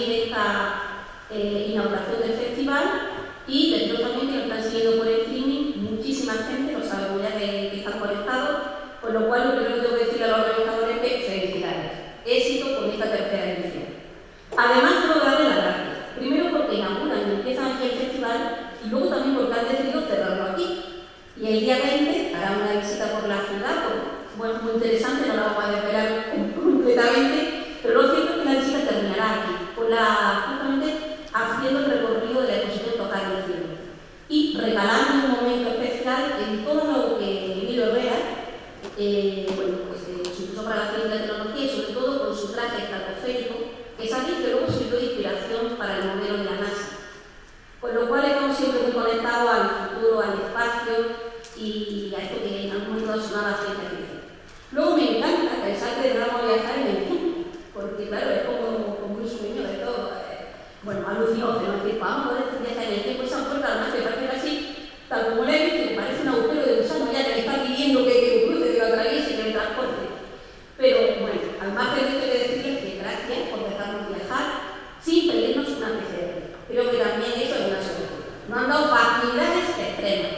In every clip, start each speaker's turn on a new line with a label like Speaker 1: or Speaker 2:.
Speaker 1: seguir esta inauguración del festival y deciros también que nos están siguiendo por streaming muchísima gente, lo sabemos ya que están conectados, con lo cual lo primero que tengo que decirle a los organizadores es que felicidades, éxito con esta tercera edición. Además, quiero darle las gracias, primero porque inauguran y empiezan aquí el festival y luego también porque han decidido cerrarlo aquí. Y el día 20 hará una visita por la ciudad, bueno, muy interesante, no la vamos a desvelar completamente, pero lo cierto es que la visita terminará aquí, justamente haciendo el recorrido de la exposición Tocar el Cielo y regalando un momento especial en todo lo que Emilio Herrera, supuso para la ciencia y la tecnología y sobre todo con su traje estratosférico, que sabéis que luego sirvió de inspiración para el modelo de la NASA. Con lo cual estamos siempre muy conectados al futuro, al espacio y a esto que en algún momento sonaba ciencia ficción. Luego me encanta pensar que vamos a viajar en el tiempo, porque claro, es como un sueño de todo. Alucinógeno, es decir, vamos a poder viajar en el tiempo, esa puerta además que parece casi, tal como la he visto, que parece un agujero de gusano, ya que me está pidiendo que cruce, que lo atraviese, que me transporte. Pero bueno, al margen de esto hay que decirles que gracias por dejarnos viajar sin pedirnos una PCR. Creo que también eso es una solución. Nos han dado facilidades extremas.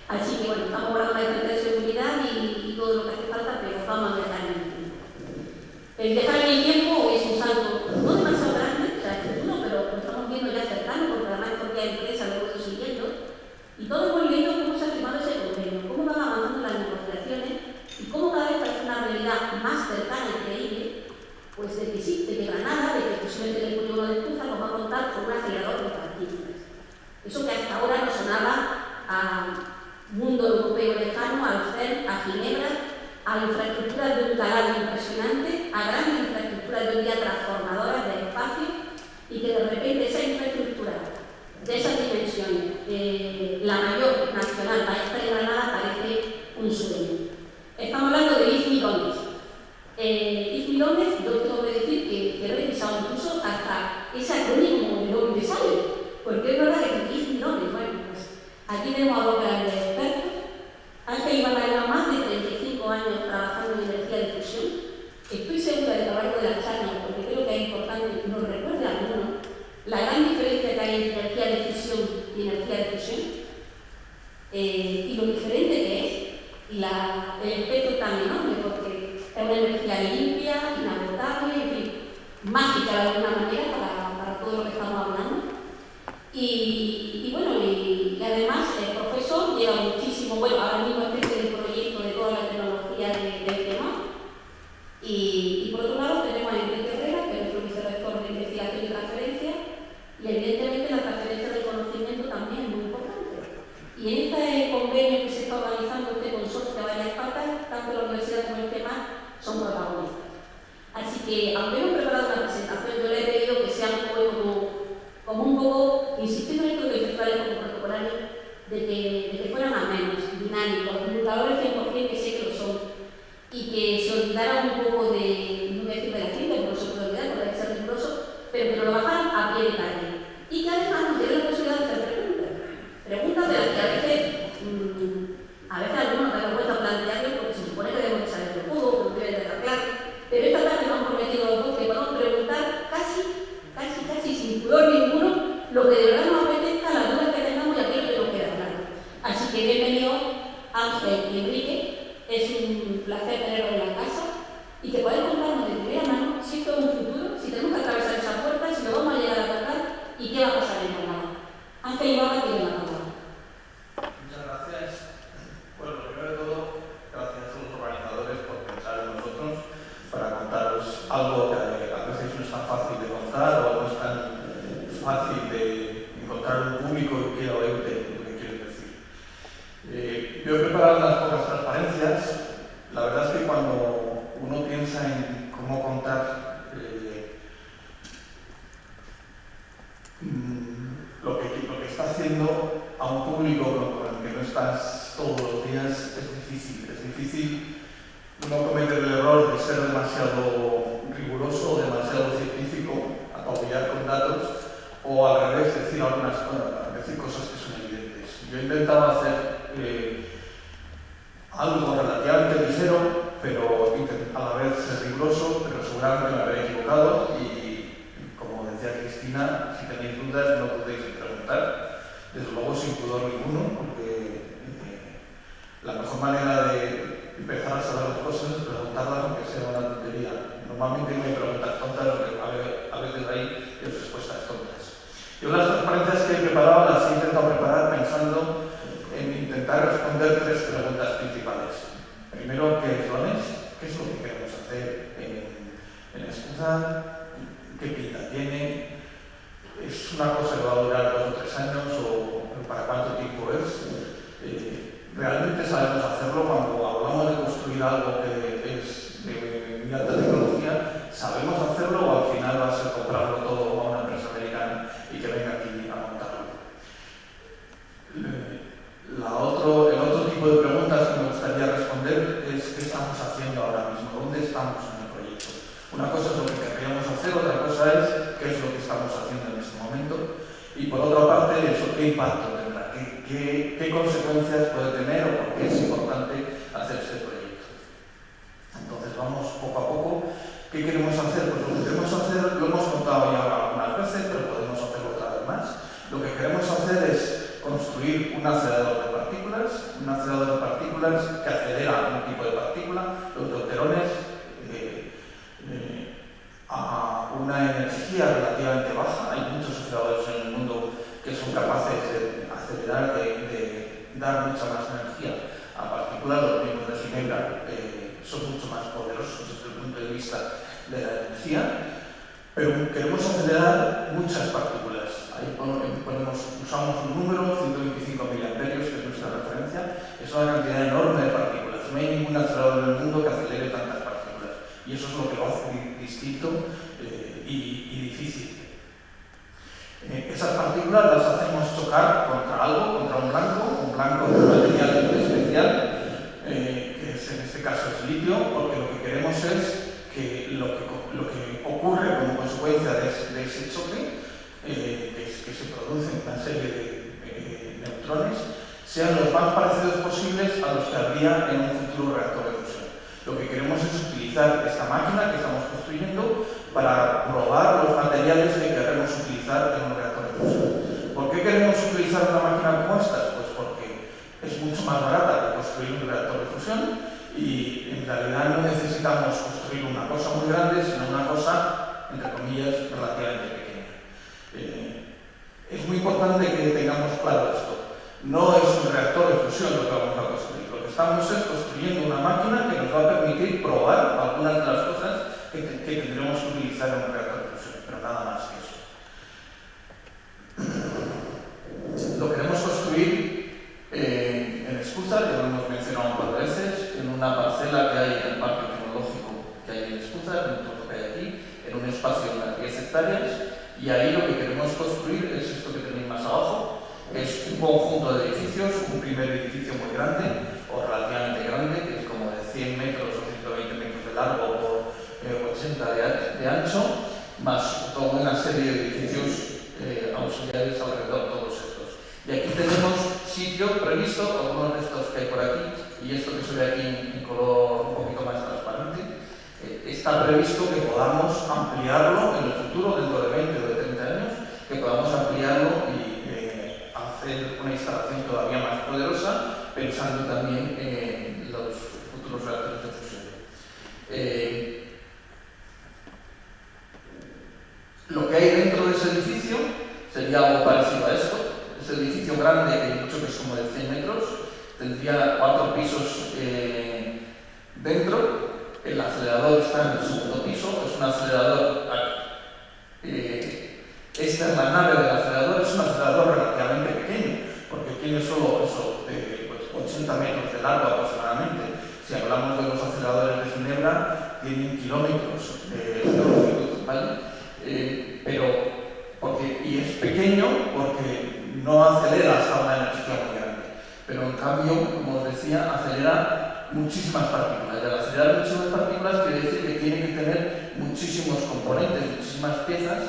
Speaker 1: Así que bueno, estamos hablando de la de seguridad y todo lo que hace falta, pero vamos a viajar en el tiempo. El viajar en el tiempo es un salto no demasiado grande, o sea, el futuro, pero lo estamos viendo ya cercano, porque además porque hay empresas lo he ido siguiendo, y todos hemos leído cómo se ha firmado ese convenio, cómo van avanzando las negociaciones y cómo cada vez parece una realidad más cercana y creíble, pues de que sí, de que Granada, de que posiblemente el polígono de Tuza nos va a contar con un acelerador de partículas. Eso que hasta ahora nos sonaba a mundo europeo lejano, al CERN, a Ginebra, a infraestructuras de un calado impresionante, a grandes infraestructuras de un día transformadoras del espacio y que de repente esa infraestructura de esas dimensiones, la mayor nacional, vaya a estar en Granada, parece un sueño. Estamos hablando de 10 millones. 10 millones, yo tengo que decir que he revisado incluso hasta ese acrónimo de dónde sale, porque es verdad que 10 millones, bueno, pues aquí tenemos a dos grandes expertos. Ángel Ibarra lleva más de 35 años trabajando en energía de fusión. Estoy segura de que a lo largo de la charla, porque creo que es importante que nos recuerde a alguno la gran diferencia que hay entre energía de fusión y energía de fusión, y lo diferente que es, y el espectro tan enorme, porque es una energía limpia, inagotable, en fin, mágica de alguna manera para todo lo que estamos hablando. Y además el profesor lleva muchísimo, ahora mismo es el proyecto de toda la tecnología del tema. Y por otro lado tenemos a Enrique Herrera, que es nuestro vicerrector de investigación y transferencia, y evidentemente la transferencia del conocimiento también es muy importante. Y en este convenio que se está organizando, este consorcio de varias patas, tanto la universidad como el tema son protagonistas. Así que, aunque hemos preparado una presentación, yo le he pedido que sea un poco como un poco, insistiendo en esto de festivales como protocolarios, de que fueran amenos, dinámicos, divulgadores 100% que sé que lo son, y que se olvidaran un poco de, no voy a decir de la ciencia, porque no se puede olvidar, porque hay que ser riguroso, pero que lo bajaran a pie de calle. Y que además nos dieran la posibilidad de hacer preguntas de las que a veces algunos dan cuenta plantearlo porque se supone que debemos saberlo todo, porque debe de estar claro, pero esta tarde nos han prometido los dos que podemos preguntar casi sin pudor ninguno lo que de verdad nos apetezca, las dudas que tengamos y aquello que nos queda claro. Así que bienvenido Ángel y Enrique, es un placer tenerlos en la casa y que podáis contarnos de primera mano si esto es un futuro, si tenemos que atravesar esa puerta, si lo vamos a llegar a tocar y qué va a pasar en Granada. Ángel Ibarra tiene la palabra.
Speaker 2: Muchas gracias. Bueno, primero de todo, gracias a los organizadores por pensar en nosotros para contaros algo que a veces no es tan fácil de contar o no es tan fácil de encontrar un público que quiera oírte lo que quieres decir. Yo he preparado unas pocas transparencias. La verdad es que cuando uno piensa en cómo contar lo que está haciendo a un público con el que no estás todos los días, es difícil. Es difícil no cometer el error de ser demasiado riguroso o demasiado científico, apabullar con datos, o al revés, decir cosas que son evidentes. Yo he intentado hacer algo relativamente ligero, pero a la vez ser riguroso, pero seguramente me habré equivocado y, como decía aquí Cristina, si tenéis dudas, no dudéis en preguntar. Desde luego sin pudor ninguno, porque la mejor manera de empezar a saber las cosas es preguntarlas aunque sea una tontería. Normalmente me preguntas tontas, a veces hay respuestas tontas. Yo las transparencias que he preparado las he intentado preparar pensando en intentar responder 3 preguntas principales. Primero, ¿qué es LONES? ¿Qué es lo que queremos hacer en Escúzar? ¿Qué pinta tiene? ¿Es una cosa que va a durar 2 o 3 años o para cuánto tiempo es? Realmente sabemos hacerlo. Cuando hablamos de construir algo que es de muy alta tecnología, sabemos hacerlo o al final va a ser comprarlo todo a una empresa americana y que venga aquí a montarlo. El otro tipo de preguntas que me gustaría responder es ¿qué estamos haciendo ahora mismo? ¿Dónde estamos en el proyecto? Una cosa es lo que querríamos hacer, otra cosa es qué es lo que estamos haciendo en este momento. Y por otra parte, eso, ¿qué impacto tendrá? ¿Qué consecuencias puede tener o por qué es importante hacer este proyecto? Entonces vamos poco a poco. ¿Qué queremos hacer? Pues lo que queremos hacer, lo hemos contado ya algunas veces, pero podemos hacerlo otra vez más. Lo que queremos hacer es construir un acelerador de partículas que acelera un tipo de partícula, los deuterones, a una energía relativamente baja. Hay muchos aceleradores en el mundo que son capaces de acelerar, de dar mucha más energía a partículas. Los mismos de Ginebra son mucho más poderosos desde el punto de vista de la energía, pero queremos acelerar muchas partículas. Ahí usamos un número, 125 miliamperios, que es nuestra referencia. Es una cantidad enorme de partículas. No hay ningún acelerador en el mundo que acelere tantas partículas. Y eso es lo que lo hace distinto y difícil. Esas partículas las hacemos chocar contra algo, contra un blanco de un material muy especial, que es, en este caso es litio, porque lo que queremos es que lo que ocurre como consecuencia de ese choque, que se producen una serie de neutrones, sean los más parecidos posibles a los que habría en un futuro reactor de fusión. Lo que queremos es utilizar esta máquina que estamos construyendo para probar los materiales que queremos utilizar en un reactor de fusión. ¿Por qué queremos utilizar una máquina como esta? Pues porque es mucho más barata que construir un reactor de fusión y en realidad no necesitamos construir una cosa muy grande, sino una cosa, entre comillas, relativamente pequeña. Es muy importante que tengamos claro esto. No es un reactor de fusión lo que vamos a construir. Lo que estamos es construyendo una máquina que nos va a permitir probar algunas de las cosas que tendremos que utilizar en un reactor de fusión, pero nada más que eso. Lo queremos construir en Escúzar, ya lo hemos mencionado un par de veces, en una parcela que hay en el parque tecnológico que hay en Escúzar, en un trozo que hay aquí, en un espacio de unas 10 hectáreas, y ahí lo que queremos construir es esto que tenéis más abajo, que es un conjunto de edificios, un primer edificio muy grande, o relativamente grande, que es como de 100 metros o 120 metros de largo por 80 de ancho, más toda una serie de edificios auxiliares alrededor, todos estos. Y aquí tenemos sitio previsto, algunos de estos que hay por aquí, y esto que se ve aquí en color un poquito más transparente, está previsto que podamos ampliarlo en el futuro, dentro de 20 o de 30 años, que podamos ampliarlo y hacer una instalación todavía más poderosa, pensando también en los futuros reactores de fusión. Lo que hay dentro de ese edificio sería algo parecido a esto. Ese edificio grande, que he dicho que es como de 100 metros, tendría 4 pisos dentro. El acelerador está en el segundo piso, es un acelerador. Esta es la nave del acelerador, es un acelerador relativamente pequeño, porque tiene solo eso, 80 metros de largo aproximadamente. Si hablamos de los aceleradores de Ginebra, tienen kilómetros de longitud, ¿vale? Y es pequeño porque no acelera hasta una energía muy grande, pero en cambio, como os decía, acelera muchísimas partículas. Y al acelerar muchísimas partículas quiere decir que tiene que tener muchísimos componentes, muchísimas piezas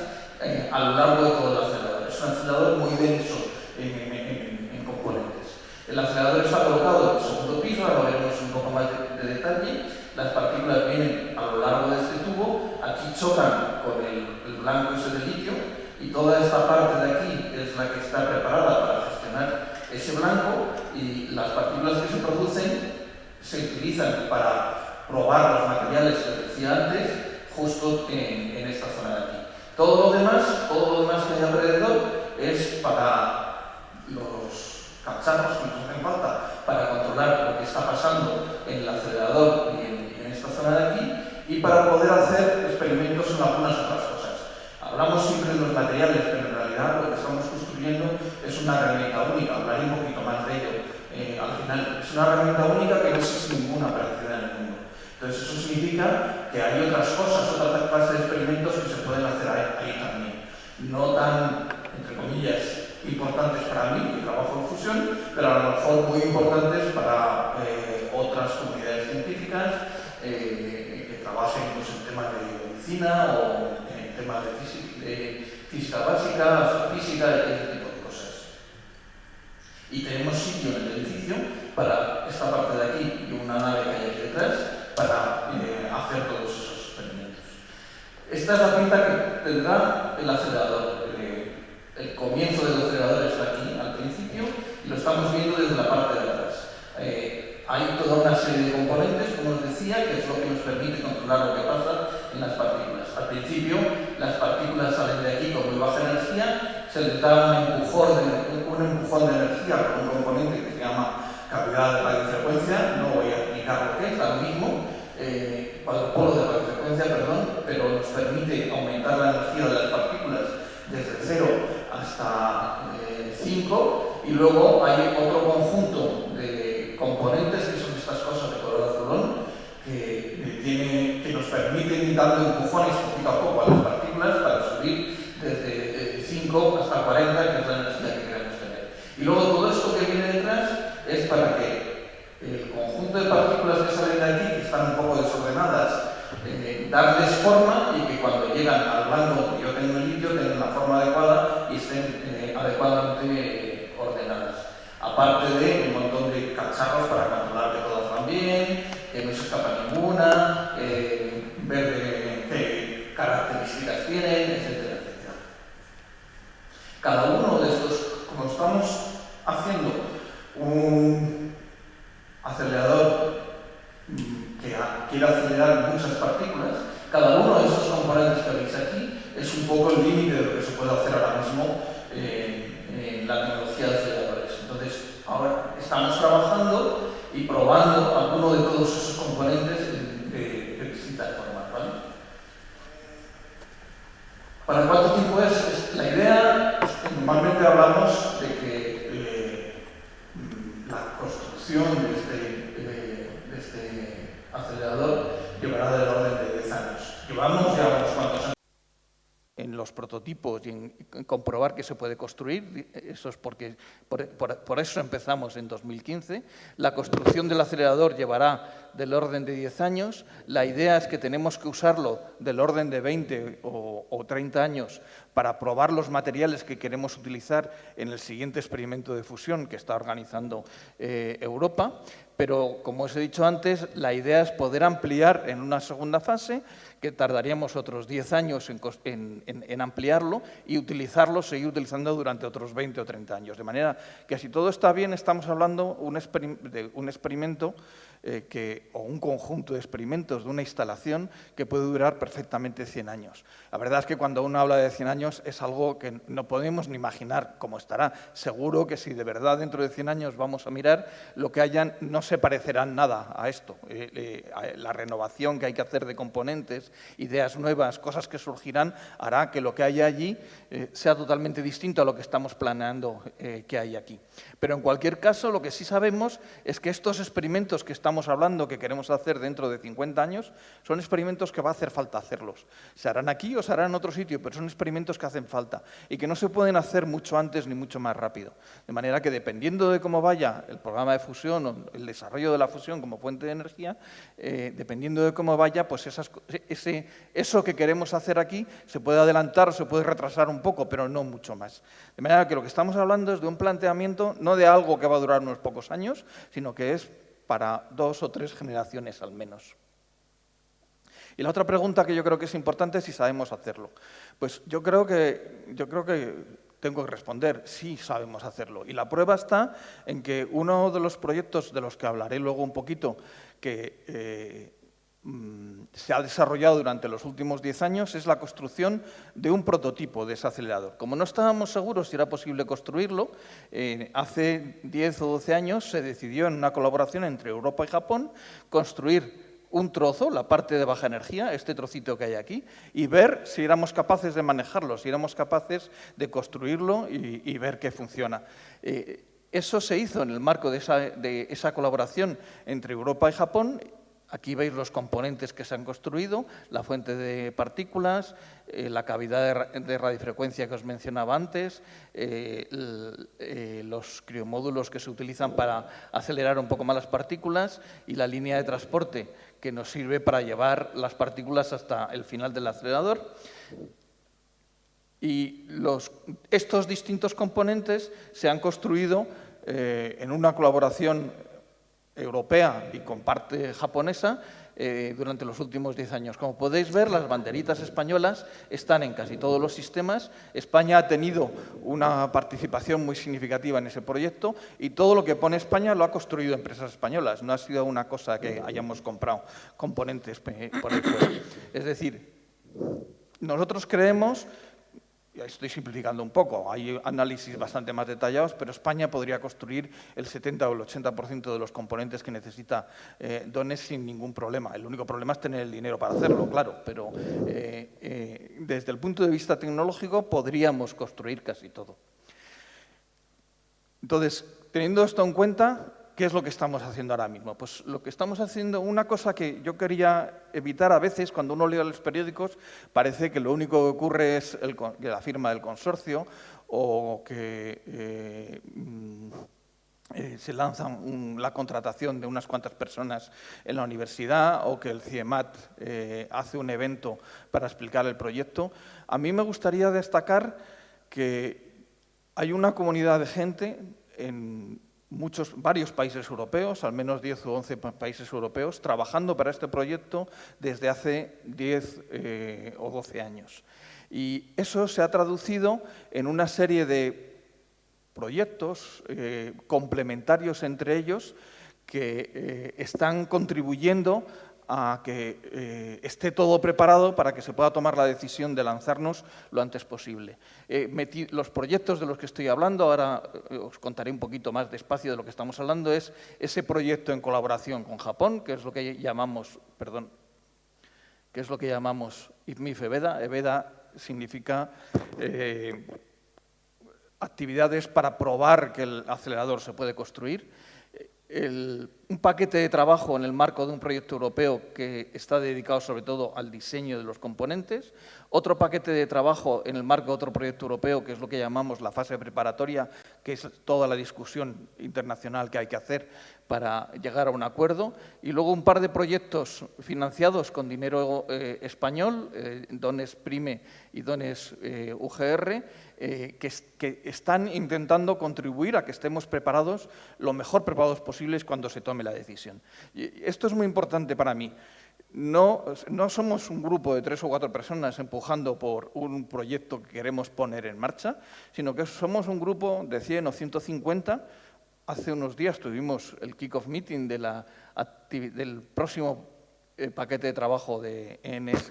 Speaker 2: a lo largo de todo el acelerador. Es un acelerador muy denso en componentes. El acelerador está colocado en el segundo piso, ahora veremos un poco más de detalle. Las partículas vienen a lo largo de este tubo, aquí chocan con el blanco ese de litio, y toda esta parte de aquí es la que está preparada para gestionar ese blanco, y las partículas que se producen se utilizan para probar los materiales que decía antes, justo en esta zona de aquí. Todo lo demás que hay alrededor es para los cacharros que nos hacen falta para controlar lo que está pasando en el acelerador y en esta zona de aquí, y para poder hacer experimentos en algunas otras cosas. Hablamos siempre de los materiales, pero en realidad lo que estamos construyendo es una herramienta única. Hablaré un poquito más de ello al final. Es una herramienta única que no existe ninguna parecida en el mundo. Entonces eso significa que hay otras cosas, otras clases de experimentos que se pueden hacer ahí también. No tan, entre comillas, importantes para mí, que trabajo en fusión, pero a lo mejor muy importantes para otras comunidades científicas que trabajen pues, en temas de medicina o en temas de física básica, astrofísica, ese tipo de cosas. Y tenemos sitio en el edificio para esta parte de aquí y una nave que hay aquí detrás para hacer todos esos experimentos. Esta es la pinta que tendrá el acelerador. El comienzo del acelerador está aquí al principio y lo estamos viendo desde la parte de atrás. Hay toda una serie de componentes, como os decía, que es lo que nos permite controlar lo que pasa en las partículas. Al principio, las partículas salen de aquí con muy baja energía, se les da un empujón de energía por un componente que se llama cavidad de radiofrecuencia. No voy a explicar lo que es, ahora mismo, polo de radiofrecuencia, perdón, pero nos permite aumentar la energía de las partículas desde 0 hasta 5, y luego hay otro conjunto de componentes que son estas cosas de color azulón que nos permiten ir dando empujones poquito a poco a las partículas para subir desde 5 hasta 40, que es la energía que queremos tener. Y luego todo esto que viene detrás es para que el conjunto de partículas que salen de aquí, que están un poco desordenadas, darles forma, y que cuando llegan al blanco que yo tengo en el litio tengan la forma adecuada y estén adecuadamente ordenadas. Aparte de un montón de cacharros para controlar que todas van bien, que no se escapa ninguna, ver qué características tienen, etcétera, etcétera. Cada uno de estos, como estamos haciendo un acelerador que quiere acelerar muchas partículas, cada uno de esos componentes que veis aquí es un poco el límite de lo que se puede hacer ahora mismo en la tecnología de aceleradores. Entonces, ahora estamos trabajando y probando alguno de todos esos componentes de distintas formas, ¿vale? ¿Para cuánto tiempo es? La idea, normalmente hablamos de que la construcción de este acelerador llevará del orden de 10 años. Llevamos ya unos cuantos años en los prototipos y en comprobar que se puede construir. Eso es porque por eso empezamos en 2015. La construcción del acelerador llevará del orden de 10 años. La idea es que tenemos que usarlo del orden de 20 o 30 años para probar los materiales que queremos utilizar en el siguiente experimento de fusión que está organizando Europa. Pero, como os he dicho antes, la idea es poder ampliar en una segunda fase, que tardaríamos otros 10 años en ampliarlo y utilizarlo, seguir utilizando durante otros 20 o 30 años. De manera que, si todo está bien, estamos hablando de un experimento o un conjunto de experimentos, de una instalación que puede durar perfectamente 100 años. La verdad es que cuando uno habla de 100 años es algo que no podemos ni imaginar cómo estará. Seguro que si de verdad dentro de 100 años vamos a mirar, lo que hayan no se parecerá nada a esto. La renovación que hay que hacer de componentes, ideas nuevas, cosas que surgirán, hará que lo que haya allí sea totalmente distinto a lo que estamos planeando que hay aquí. Pero en cualquier caso, lo que sí sabemos es que estos experimentos que estamos hablando, que queremos hacer dentro de 50 años, son experimentos que va a hacer falta hacerlos. Se harán aquí o se harán en otro sitio, pero son experimentos que hacen falta y que no se pueden hacer mucho antes ni mucho más rápido. De manera que, dependiendo de cómo vaya el programa de fusión o el desarrollo de la fusión como fuente de energía, dependiendo de cómo vaya, pues eso que queremos hacer aquí se puede adelantar o se puede retrasar un poco, pero no mucho más. De manera que lo que estamos hablando es de un planteamiento, no de algo que va a durar unos pocos años, sino que es para 2 o 3 generaciones al menos. Y la otra pregunta que yo creo que es importante es si sabemos hacerlo. Pues yo creo que
Speaker 3: yo creo que tengo que responder, sí sabemos hacerlo. Y la prueba está en que uno de los proyectos de los que hablaré luego un poquito, que se ha desarrollado durante los últimos 10 años, es la construcción de un prototipo de ese acelerador. Como no estábamos seguros si era posible construirlo, hace 10 o 12 años se decidió en una colaboración entre Europa y Japón construir un trozo, la parte de baja energía, este trocito que hay aquí, y ver si éramos capaces de manejarlo, si éramos capaces de construirlo y ver que funciona. Eso se hizo en el marco de esa colaboración entre Europa y Japón. Aquí veis los componentes que se han construido, la fuente de partículas, la cavidad de radiofrecuencia que os mencionaba antes, los criomódulos que se utilizan para acelerar un poco más las partículas y la línea de transporte que nos sirve para llevar las partículas hasta el final del acelerador. Y estos distintos componentes se han construido en una colaboración europea y con parte japonesa durante los últimos 10 años. Como podéis ver, las banderitas españolas están en casi todos los sistemas. España ha tenido una participación muy significativa en ese proyecto y todo lo que pone España lo ha construido empresas españolas. No ha sido una cosa que hayamos comprado componentes por el fuera. Es decir, nosotros creemos, estoy simplificando un poco, hay análisis bastante más detallados, pero España podría construir el 70 o el 80% de los componentes que necesita DONES sin ningún problema. El único problema es tener el dinero para hacerlo, claro, pero desde el punto de vista tecnológico podríamos construir casi todo. Entonces, teniendo esto en cuenta, ¿qué es lo que estamos haciendo ahora mismo? Pues lo que estamos haciendo, una cosa que yo quería evitar a veces, cuando uno lee los periódicos, parece que lo único que ocurre es la firma del consorcio o que se lanza la contratación de unas cuantas personas en la universidad o que el CIEMAT hace un evento para explicar el proyecto. A mí me gustaría destacar que hay una comunidad de gente en varios países europeos, al menos 10 o 11 países europeos, trabajando para este proyecto desde hace 10 o 12 años. Y eso se ha traducido en una serie de proyectos complementarios entre ellos que están contribuyendo a que esté todo preparado para que se pueda tomar la decisión de lanzarnos lo antes posible. Los proyectos de los que estoy hablando, ahora os contaré un poquito más despacio de lo que estamos hablando, es ese proyecto en colaboración con Japón, que es lo que llamamos, IPMIF EBEDA. EBEDA significa actividades para probar que el acelerador se puede construir. Un paquete de trabajo en el marco de un proyecto europeo que está dedicado sobre todo al diseño de los componentes, otro paquete de trabajo en el marco de otro proyecto europeo que es lo que llamamos la fase preparatoria, que es toda la discusión internacional que hay que hacer para llegar a un acuerdo, y luego un par de proyectos financiados con dinero español, DONES PRIME y DONES UGR, que están intentando contribuir a que estemos preparados, lo mejor preparados posibles cuando se tome la decisión. Y esto es muy importante para mí. No somos un grupo de 3 o 4 personas empujando por un proyecto que queremos poner en marcha, sino que somos un grupo de 100 o 150. Hace unos días tuvimos el kick-off meeting del próximo paquete de trabajo de ENS,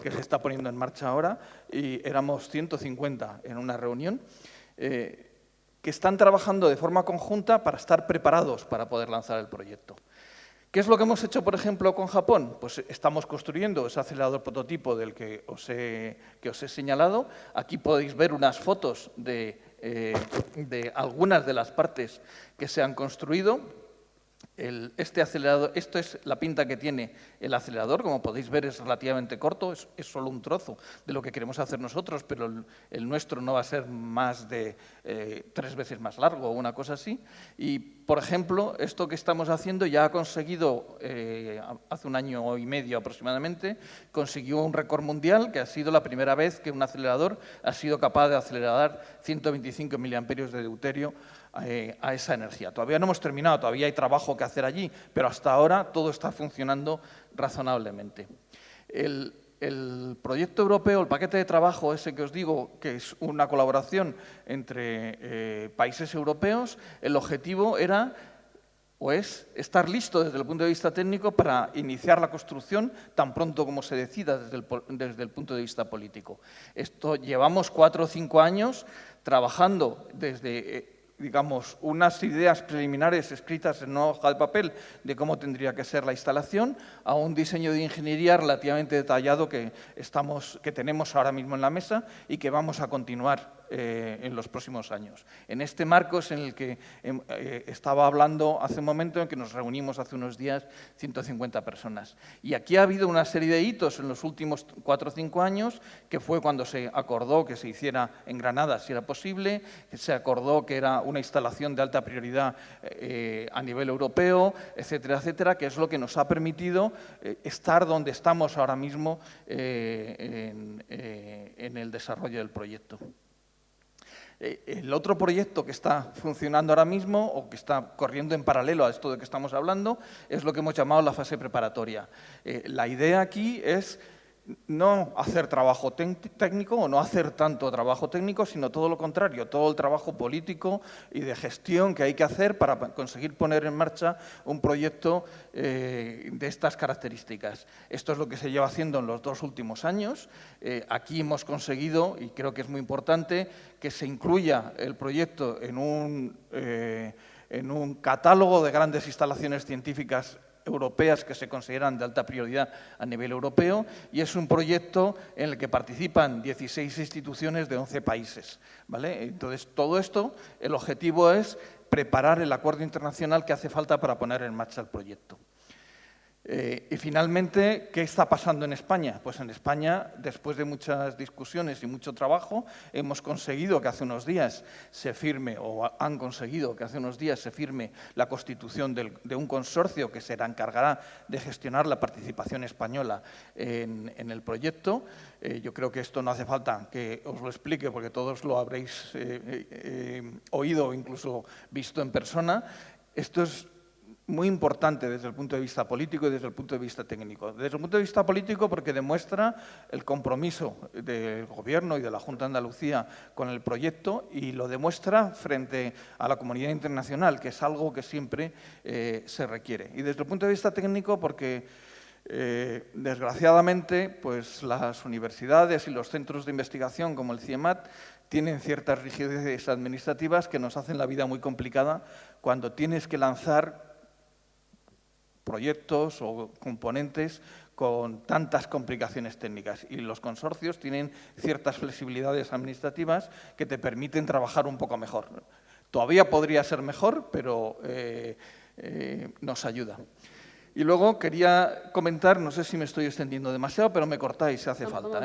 Speaker 3: que se está poniendo en marcha ahora, y éramos 150 en una reunión, que están trabajando de forma conjunta para estar preparados para poder lanzar el proyecto. ¿Qué es lo que hemos hecho, por ejemplo, con Japón? Pues estamos construyendo ese acelerador prototipo del que os he señalado. Aquí podéis ver unas fotos de algunas de las partes que se han construido. Este acelerador, esto es la pinta que tiene el acelerador, como podéis ver es relativamente corto, es solo un trozo de lo que queremos hacer nosotros, pero el nuestro no va a ser más de 3 veces más largo o una cosa así. Y, por ejemplo, esto que estamos haciendo ya ha conseguido, hace 1 año y medio aproximadamente, consiguió un récord mundial, que ha sido la primera vez que un acelerador ha sido capaz de acelerar 125 miliamperios de deuterio a esa energía. Todavía no hemos terminado, todavía hay trabajo que hacer allí, pero hasta ahora todo está funcionando razonablemente. El el proyecto europeo, el paquete de trabajo ese que os digo, que es una colaboración entre países europeos, el objetivo era o es estar listo desde el punto de vista técnico para iniciar la construcción tan pronto como se decida desde el punto de vista político. Esto llevamos 4 o 5 años trabajando desde digamos, unas ideas preliminares escritas en una hoja de papel de cómo tendría que ser la instalación, a un diseño de ingeniería relativamente detallado que tenemos ahora mismo en la mesa y que vamos a continuar en los próximos años. En este marco es en el que estaba hablando hace un momento, en que nos reunimos hace unos días 150 personas. Y aquí ha habido una serie de hitos en los últimos 4 o 5 años, que fue cuando se acordó que se hiciera en Granada, si era posible, que se acordó que era una instalación de alta prioridad a nivel europeo, etcétera, etcétera, que es lo que nos ha permitido estar donde estamos ahora mismo en el desarrollo del proyecto. El otro proyecto que está funcionando ahora mismo o que está corriendo en paralelo a esto de que estamos hablando es lo que hemos llamado la fase preparatoria. La idea aquí es no hacer trabajo técnico o no hacer tanto trabajo técnico, sino todo lo contrario, todo el trabajo político y de gestión que hay que hacer para conseguir poner en marcha un proyecto de estas características. Esto es lo que se lleva haciendo en los 2 últimos años. Aquí hemos conseguido, y creo que es muy importante, que se incluya el proyecto en un catálogo de grandes instalaciones científicas europeas que se consideran de alta prioridad a nivel europeo, y es un proyecto en el que participan 16 instituciones de 11 países, ¿vale? Entonces, todo esto, el objetivo es preparar el acuerdo internacional que hace falta para poner en marcha el proyecto. Y finalmente, ¿qué está pasando en España? Pues en España, después de muchas discusiones y mucho trabajo, hemos conseguido que hace unos días se firme, o han conseguido que hace unos días se firme la constitución de un consorcio que se encargará de gestionar la participación española en el proyecto. Yo creo que esto no hace falta que os lo explique porque todos lo habréis oído o incluso visto en persona. Esto es muy importante desde el punto de vista político y desde el punto de vista técnico. Desde el punto de vista político porque demuestra el compromiso del Gobierno y de la Junta de Andalucía con el proyecto y lo demuestra frente a la comunidad internacional, que es algo que siempre se requiere. Y desde el punto de vista técnico porque desgraciadamente pues las universidades y los centros de investigación como el CIEMAT tienen ciertas rigideces administrativas que nos hacen la vida muy complicada cuando tienes que lanzar proyectos o componentes con tantas complicaciones técnicas. Y los consorcios tienen ciertas flexibilidades administrativas que te permiten trabajar un poco mejor. Todavía podría ser mejor, pero nos ayuda. Y luego quería comentar, no sé si me estoy extendiendo demasiado, pero me cortáis si hace falta.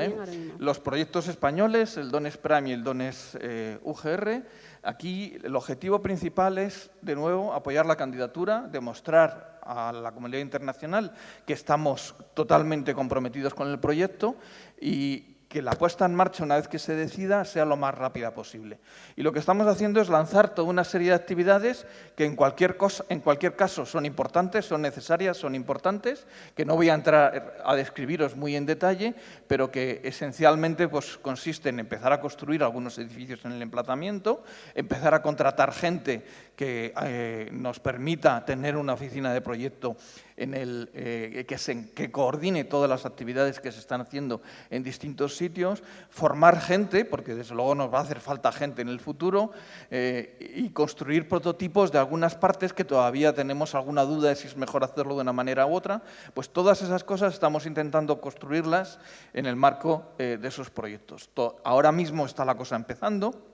Speaker 3: Los proyectos españoles, el DONES Prime y el DONES UGR, aquí el objetivo principal es, de nuevo, apoyar la candidatura, demostrar a la comunidad internacional que estamos totalmente comprometidos con el proyecto y que la puesta en marcha, una vez que se decida, sea lo más rápida posible. Y lo que estamos haciendo es lanzar toda una serie de actividades que en cualquier caso son importantes, son necesarias, son importantes, que no voy a entrar a describiros muy en detalle, pero que esencialmente pues, consiste en empezar a construir algunos edificios en el emplazamiento, empezar a contratar gente que nos permita tener una oficina de proyecto que coordine todas las actividades que se están haciendo en distintos sitios, formar gente, porque desde luego nos va a hacer falta gente en el futuro, y construir prototipos de algunas partes que todavía tenemos alguna duda de si es mejor hacerlo de una manera u otra. Pues todas esas cosas estamos intentando construirlas en el marco de esos proyectos. Ahora mismo está la cosa empezando,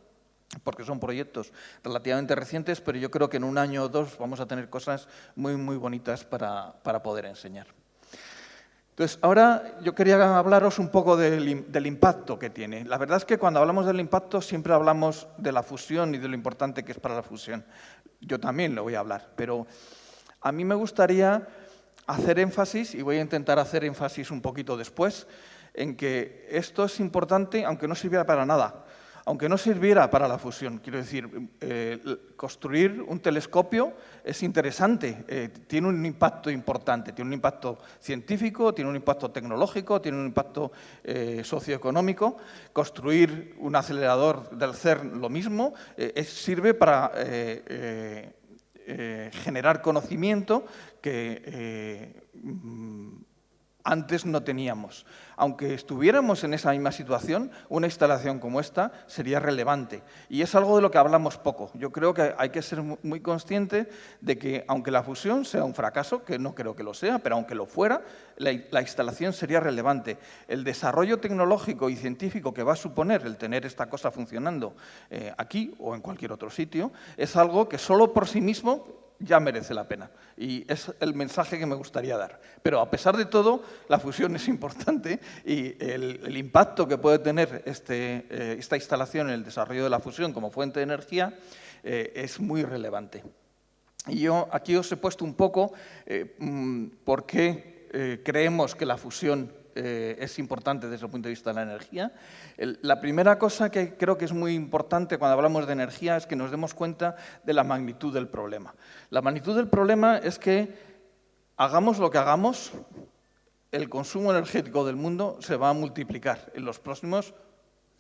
Speaker 3: porque son proyectos relativamente recientes, pero yo creo que en 1 año o 2 vamos a tener cosas muy, muy bonitas para poder enseñar. Entonces, ahora yo quería hablaros un poco del impacto que tiene. La verdad es que cuando hablamos del impacto siempre hablamos de la fusión y de lo importante que es para la fusión. Yo también lo voy a hablar, pero a mí me gustaría hacer énfasis, y voy a intentar hacer énfasis un poquito después, en que esto es importante, aunque no sirviera para nada. aunque no sirviera para la fusión. Quiero decir, construir un telescopio es interesante, tiene un impacto importante, tiene un impacto científico, tiene un impacto tecnológico, tiene un impacto socioeconómico. Construir un acelerador del CERN, lo mismo, sirve para generar conocimiento que antes no teníamos. Aunque estuviéramos en esa misma situación, una instalación como esta sería relevante. Y es algo de lo que hablamos poco. Yo creo que hay que ser muy consciente de que, aunque la fusión sea un fracaso, que no creo que lo sea, pero aunque lo fuera, la instalación sería relevante. El desarrollo tecnológico y científico que va a suponer el tener esta cosa funcionando aquí o en cualquier otro sitio, es algo que solo por sí mismo ya merece la pena. Y es el mensaje que me gustaría dar. Pero a pesar de todo, la fusión es importante y el impacto que puede tener esta instalación en el desarrollo de la fusión como fuente de energía es muy relevante. Y yo aquí os he puesto un poco por qué creemos que la fusión es importante desde el punto de vista de la energía. La primera cosa que creo que es muy importante cuando hablamos de energía es que nos demos cuenta de la magnitud del problema. La magnitud del problema es que, hagamos lo que hagamos, el consumo energético del mundo se va a multiplicar en los próximos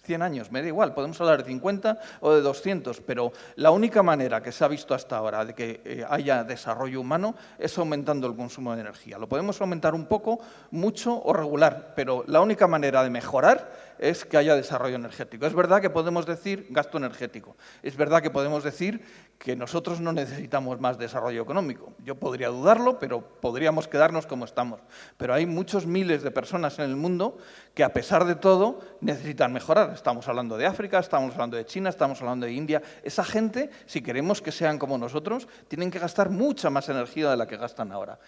Speaker 3: 100 años, me da igual, podemos hablar de 50 o de 200, pero la única manera que se ha visto hasta ahora de que haya desarrollo humano es aumentando el consumo de energía. Lo podemos aumentar un poco, mucho o regular, pero la única manera de mejorar es que haya desarrollo energético. Es verdad que podemos decir gasto energético, es verdad que podemos decir que nosotros no necesitamos más desarrollo económico. Yo podría dudarlo, pero podríamos quedarnos como estamos. Pero hay muchos miles de personas en el mundo que, a pesar de todo, necesitan mejorar. Estamos hablando de África, estamos hablando de China, estamos hablando de India. Esa gente, si queremos que sean como nosotros, tienen que gastar mucha más energía de la que gastan ahora.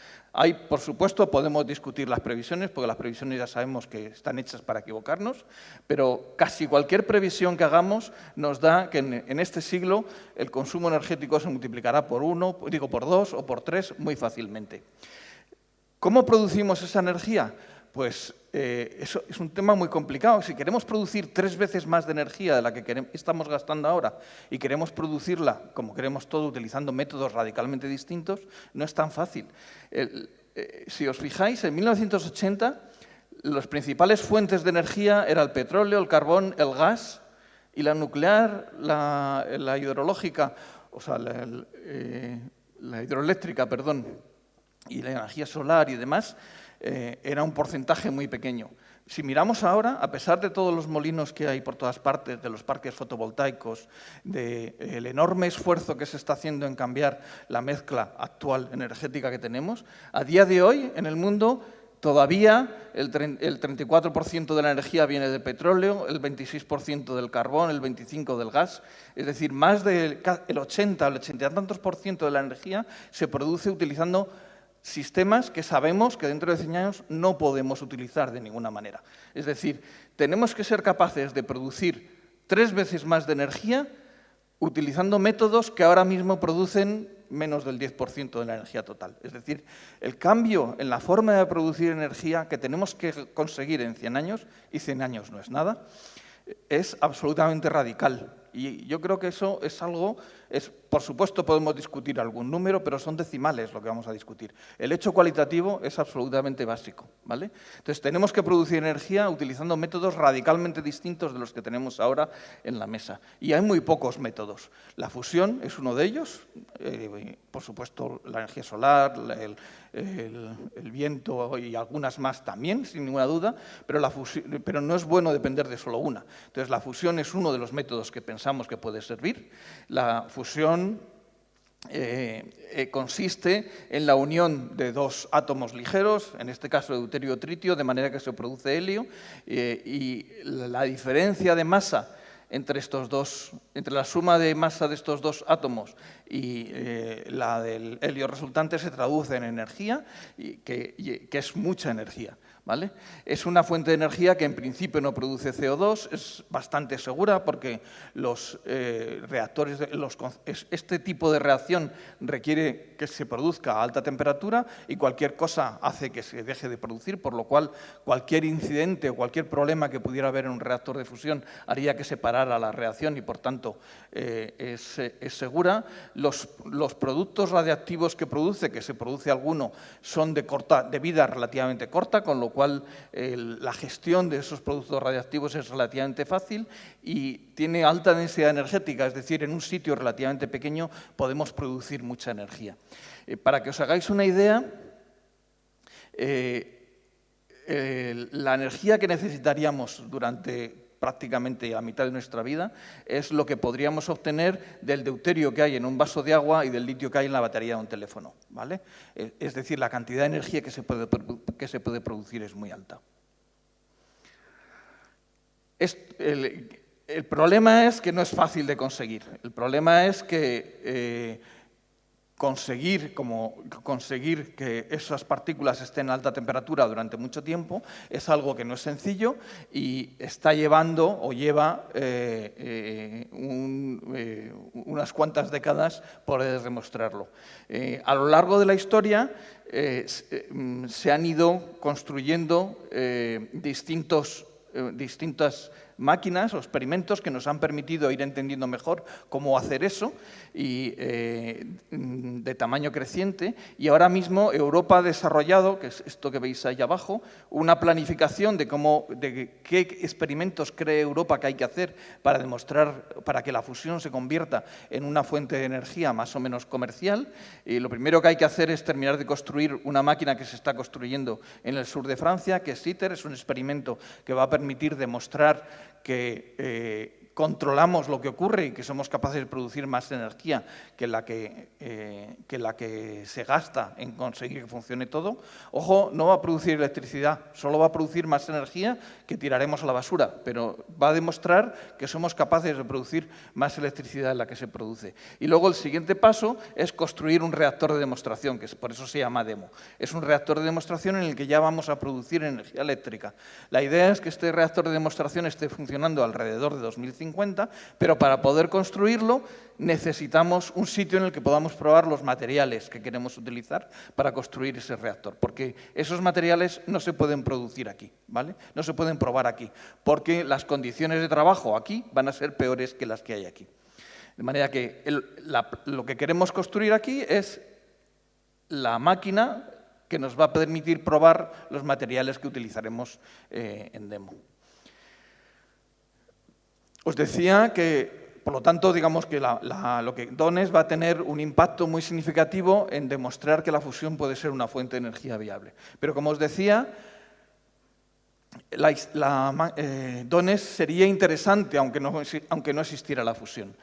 Speaker 3: Por supuesto, podemos discutir las previsiones, porque las previsiones ya sabemos que están hechas para equivocarnos, pero casi cualquier previsión que hagamos nos da que en este siglo el consumo energético se multiplicará por 2 o por 3 muy fácilmente. ¿Cómo producimos esa energía? Pues eso es un tema muy complicado. Si queremos producir 3 veces más de energía de la que estamos gastando ahora y queremos producirla, como queremos todo, utilizando métodos radicalmente distintos, no es tan fácil. Si os fijáis, en 1980 las principales fuentes de energía eran el petróleo, el carbón, el gas, y la nuclear, la hidrológica, o sea, la hidroeléctrica, perdón, y la energía solar y demás, era un porcentaje muy pequeño. Si miramos ahora, a pesar de todos los molinos que hay por todas partes, de los parques fotovoltaicos, del enorme esfuerzo que se está haciendo en cambiar la mezcla actual energética que tenemos, a día de hoy en el mundo todavía el 34% de la energía viene del petróleo, el 26% del carbón, el 25% del gas. Es decir, más del 80 y tantos por ciento de la energía se produce utilizando sistemas que sabemos que dentro de 100 años no podemos utilizar de ninguna manera. Es decir, tenemos que ser capaces de producir 3 veces más de energía utilizando métodos que ahora mismo producen menos del 10% de la energía total. Es decir, el cambio en la forma de producir energía que tenemos que conseguir en 100 años, y 100 años no es nada, es absolutamente radical. Y yo creo que eso es algo, por supuesto podemos discutir algún número, pero son decimales lo que vamos a discutir. El hecho cualitativo es absolutamente básico, ¿vale? Entonces tenemos que producir energía utilizando métodos radicalmente distintos de los que tenemos ahora en la mesa. Y hay muy pocos métodos. La fusión es uno de ellos, por supuesto la energía solar, el viento y algunas más también, sin ninguna duda, pero no es bueno depender de solo una. Entonces la fusión es uno de los métodos que pensamos que puede servir. La fusión consiste en la unión de 2 átomos ligeros, en este caso deuterio-tritio, de manera que se produce helio, y la diferencia de masa entre la suma de masa de estos 2 átomos y la del helio resultante se traduce en energía, que es mucha energía, ¿vale? Es una fuente de energía que en principio no produce CO2, es bastante segura porque los reactores, este tipo de reacción requiere que se produzca a alta temperatura y cualquier cosa hace que se deje de producir, por lo cual cualquier incidente o cualquier problema que pudiera haber en un reactor de fusión haría que se parara la reacción y, por tanto, es segura. Los productos radiactivos que produce, que se produce alguno, son de vida relativamente corta, con lo cual la gestión de esos productos radiactivos es relativamente fácil y tiene alta densidad energética, es decir, en un sitio relativamente pequeño podemos producir mucha energía. Para que os hagáis una idea, la energía que necesitaríamos durante prácticamente la mitad de nuestra vida es lo que podríamos obtener del deuterio que hay en un vaso de agua y del litio que hay en la batería de un teléfono, ¿vale? Es decir, la cantidad de energía que se puede producir es muy alta. El problema es que no es fácil de conseguir. El problema es que conseguir que esas partículas estén a alta temperatura durante mucho tiempo es algo que no es sencillo y está llevando o lleva unas cuantas décadas poder demostrarlo. A lo largo de la historia se han ido construyendo distintas máquinas o experimentos que nos han permitido ir entendiendo mejor cómo hacer eso y de tamaño creciente. Y ahora mismo Europa ha desarrollado, que es esto que veis ahí abajo, una planificación de qué experimentos cree Europa que hay que hacer para demostrar, para que la fusión se convierta en una fuente de energía más o menos comercial. Y lo primero que hay que hacer es terminar de construir una máquina que se está construyendo en el sur de Francia, que es ITER. Es un experimento que va a permitir demostrar que controlamos lo que ocurre y que somos capaces de producir más energía que la que se gasta en conseguir que funcione todo. Ojo, no va a producir electricidad, solo va a producir más energía que tiraremos a la basura, pero va a demostrar que somos capaces de producir más electricidad de la que se produce. Y luego el siguiente paso es construir un reactor de demostración, que por eso se llama DEMO. Es un reactor de demostración en el que ya vamos a producir energía eléctrica. La idea es que este reactor de demostración esté funcionando alrededor de 2050, pero para poder construirlo necesitamos un sitio en el que podamos probar los materiales que queremos utilizar para construir ese reactor, porque esos materiales no se pueden producir aquí, ¿vale? No se pueden probar aquí, porque las condiciones de trabajo aquí van a ser peores que las que hay aquí. De manera que lo que queremos construir aquí es la máquina que nos va a permitir probar los materiales que utilizaremos en DEMO. Os decía que, por lo tanto, digamos que lo que DONES va a tener un impacto muy significativo en demostrar que la fusión puede ser una fuente de energía viable. Pero, como os decía, DONES sería interesante aunque no existiera la fusión.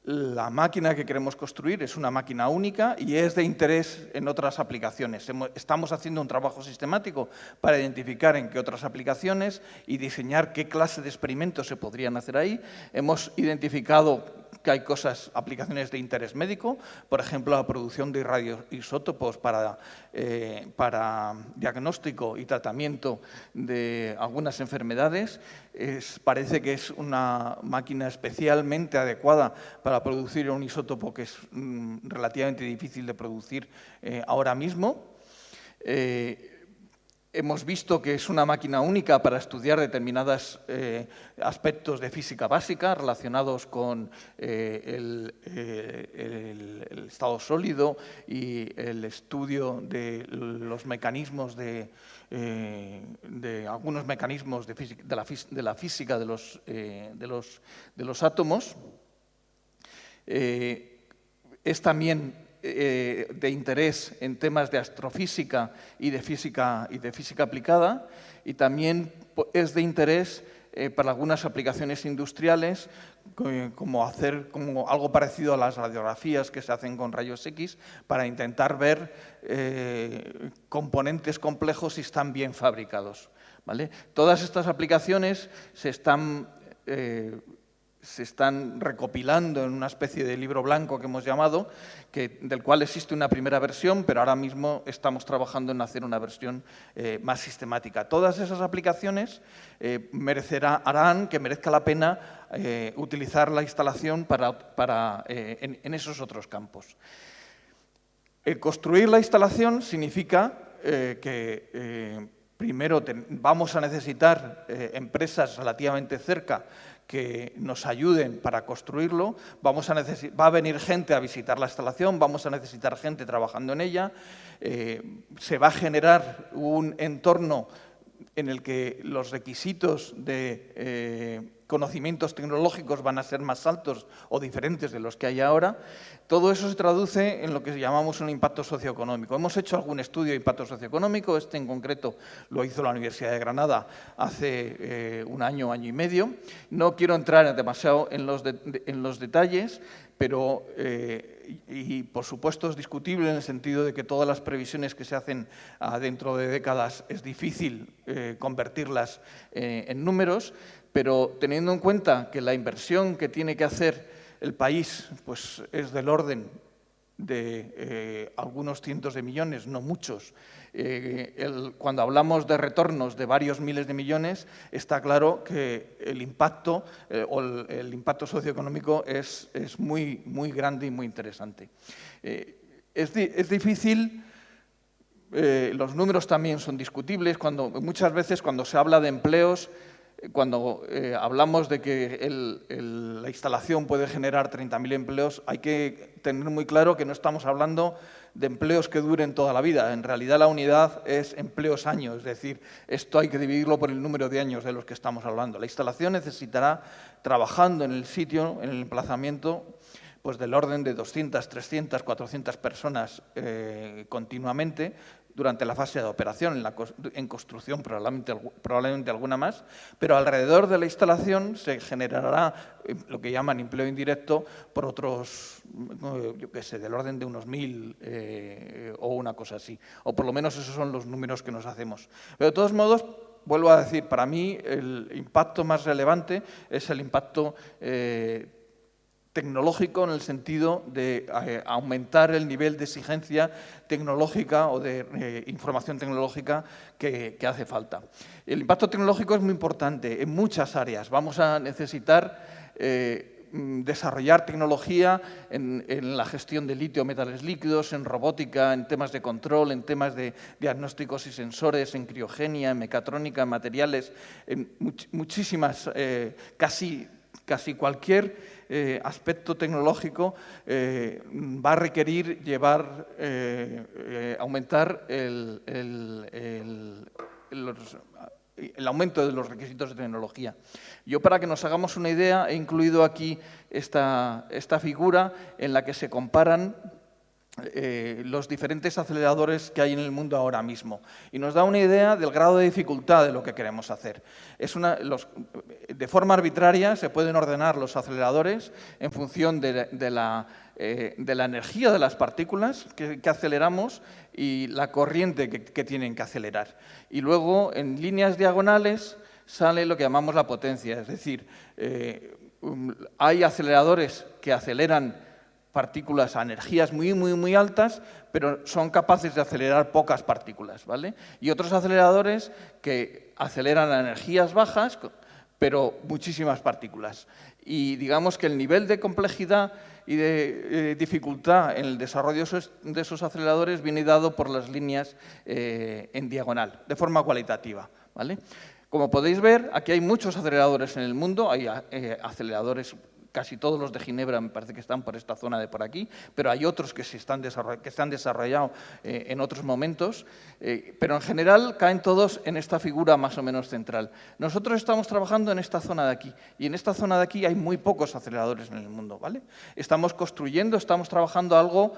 Speaker 3: La máquina que queremos construir es una máquina única y es de interés en otras aplicaciones. Estamos haciendo un trabajo sistemático para identificar en qué otras aplicaciones y diseñar qué clase de experimentos se podrían hacer ahí. Hemos identificado que hay aplicaciones de interés médico, por ejemplo, la producción de radioisótopos para diagnóstico y tratamiento de algunas enfermedades. Parece que es una máquina especialmente adecuada para producir un isótopo que es relativamente difícil de producir ahora mismo. Hemos visto que es una máquina única para estudiar determinados aspectos de física básica relacionados con el estado sólido y el estudio de los mecanismos de algunos mecanismos de la física de los átomos. Es también de interés en temas de astrofísica y de física aplicada, y también es de interés para algunas aplicaciones industriales, como algo parecido a las radiografías que se hacen con rayos X para intentar ver componentes complejos si están bien fabricados, ¿vale? Todas estas aplicaciones se están se están recopilando en una especie de libro blanco que hemos llamado, del cual existe una primera versión, pero ahora mismo estamos trabajando en hacer una versión más sistemática. Todas esas aplicaciones harán que merezca la pena utilizar la instalación en esos otros campos. Construir la instalación significa que primero vamos a necesitar empresas relativamente cerca que nos ayuden para construirlo, va a venir gente a visitar la instalación, vamos a necesitar gente trabajando en ella, se va a generar un entorno en el que los requisitos de conocimientos tecnológicos van a ser más altos o diferentes de los que hay ahora. Todo eso se traduce en lo que llamamos un impacto socioeconómico. Hemos hecho algún estudio de impacto socioeconómico, este en concreto lo hizo la Universidad de Granada hace un año, año y medio. No quiero entrar demasiado en los detalles, pero, y por supuesto es discutible en el sentido de que todas las previsiones que se hacen dentro de décadas es difícil convertirlas en números, pero teniendo en cuenta que la inversión que tiene que hacer el país pues, es del orden de algunos cientos de millones, no muchos. Cuando hablamos de retornos de varios miles de millones, está claro que el impacto el impacto socioeconómico es muy, muy grande y muy interesante. Es difícil. Los números también son discutibles. Muchas veces cuando se habla de empleos, cuando hablamos de que la instalación puede generar 30.000 empleos, hay que tener muy claro que no estamos hablando de empleos que duren toda la vida. En realidad la unidad es empleos años, es decir, esto hay que dividirlo por el número de años de los que estamos hablando. La instalación necesitará, trabajando en el sitio, en el emplazamiento, pues del orden de 200, 300, 400 personas continuamente durante la fase de operación, en construcción probablemente alguna más, pero alrededor de la instalación se generará lo que llaman empleo indirecto por otros, yo qué sé, del orden de unos 1.000 o una cosa así, o por lo menos esos son los números que nos hacemos. Pero de todos modos, vuelvo a decir, para mí el impacto más relevante es el impacto tecnológico en el sentido de aumentar el nivel de exigencia tecnológica o de información tecnológica que hace falta. El impacto tecnológico es muy importante en muchas áreas. Vamos a necesitar desarrollar tecnología en la gestión de litio, metales líquidos, en robótica, en temas de control, en temas de diagnósticos y sensores, en criogenia, en mecatrónica, en materiales, en muchísimas, casi cualquier aspecto tecnológico va a requerir aumentar el aumento de los requisitos de tecnología. Yo, para que nos hagamos una idea, he incluido aquí esta figura en la que se comparan los diferentes aceleradores que hay en el mundo ahora mismo. Y nos da una idea del grado de dificultad de lo que queremos hacer. De forma arbitraria se pueden ordenar los aceleradores en función de la energía de las partículas que aceleramos y la corriente que tienen que acelerar. Y luego, en líneas diagonales, sale lo que llamamos la potencia. Es decir, hay aceleradores que aceleran partículas a energías muy, muy, muy altas, pero son capaces de acelerar pocas partículas, ¿vale? Y otros aceleradores que aceleran a energías bajas, pero muchísimas partículas. Y digamos que el nivel de complejidad y de dificultad en el desarrollo de esos aceleradores viene dado por las líneas en diagonal, de forma cualitativa, ¿vale? Como podéis ver, aquí hay muchos aceleradores en el mundo, hay aceleradores. Casi todos los de Ginebra me parece que están por esta zona de por aquí, pero hay otros que se han desarrollado en otros momentos, pero en general caen todos en esta figura más o menos central. Nosotros estamos trabajando en esta zona de aquí, y en esta zona de aquí hay muy pocos aceleradores en el mundo, ¿vale? Estamos trabajando algo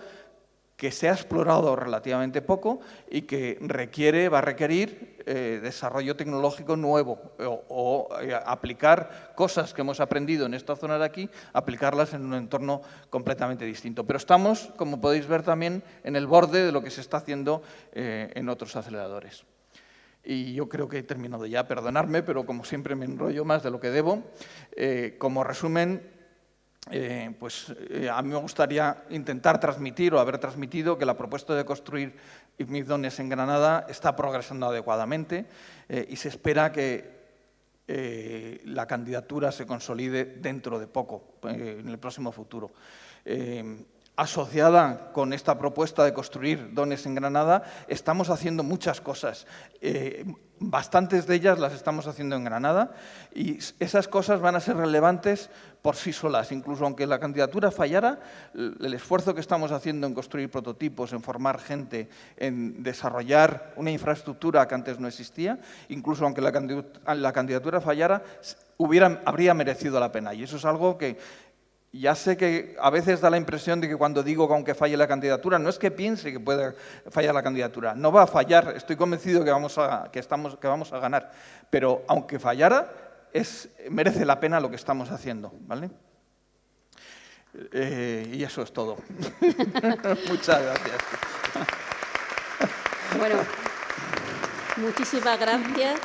Speaker 3: que se ha explorado relativamente poco y que va a requerir desarrollo tecnológico nuevo o aplicar cosas que hemos aprendido en esta zona de aquí, aplicarlas en un entorno completamente distinto. Pero estamos, como podéis ver también, en el borde de lo que se está haciendo en otros aceleradores. Y yo creo que he terminado ya, perdonadme, pero como siempre me enrollo más de lo que debo. Como resumen, a mí me gustaría intentar transmitir o haber transmitido que la propuesta de construir Ignidones en Granada está progresando adecuadamente y se espera que la candidatura se consolide dentro de poco, en el próximo futuro. Asociada con esta propuesta de construir Dones en Granada, estamos haciendo muchas cosas. Bastantes de ellas las estamos haciendo en Granada y esas cosas van a ser relevantes por sí solas. Incluso aunque la candidatura fallara, el esfuerzo que estamos haciendo en construir prototipos, en formar gente, en desarrollar una infraestructura que antes no existía, incluso aunque la candidatura fallara, habría merecido la pena. Y eso es algo que ya sé que a veces da la impresión de que cuando digo que aunque falle la candidatura, no es que piense que pueda fallar la candidatura. No va a fallar, estoy convencido que vamos a ganar. Pero aunque fallara, merece la pena lo que estamos haciendo, ¿vale? Y eso es todo. Muchas gracias.
Speaker 4: Bueno, muchísimas gracias.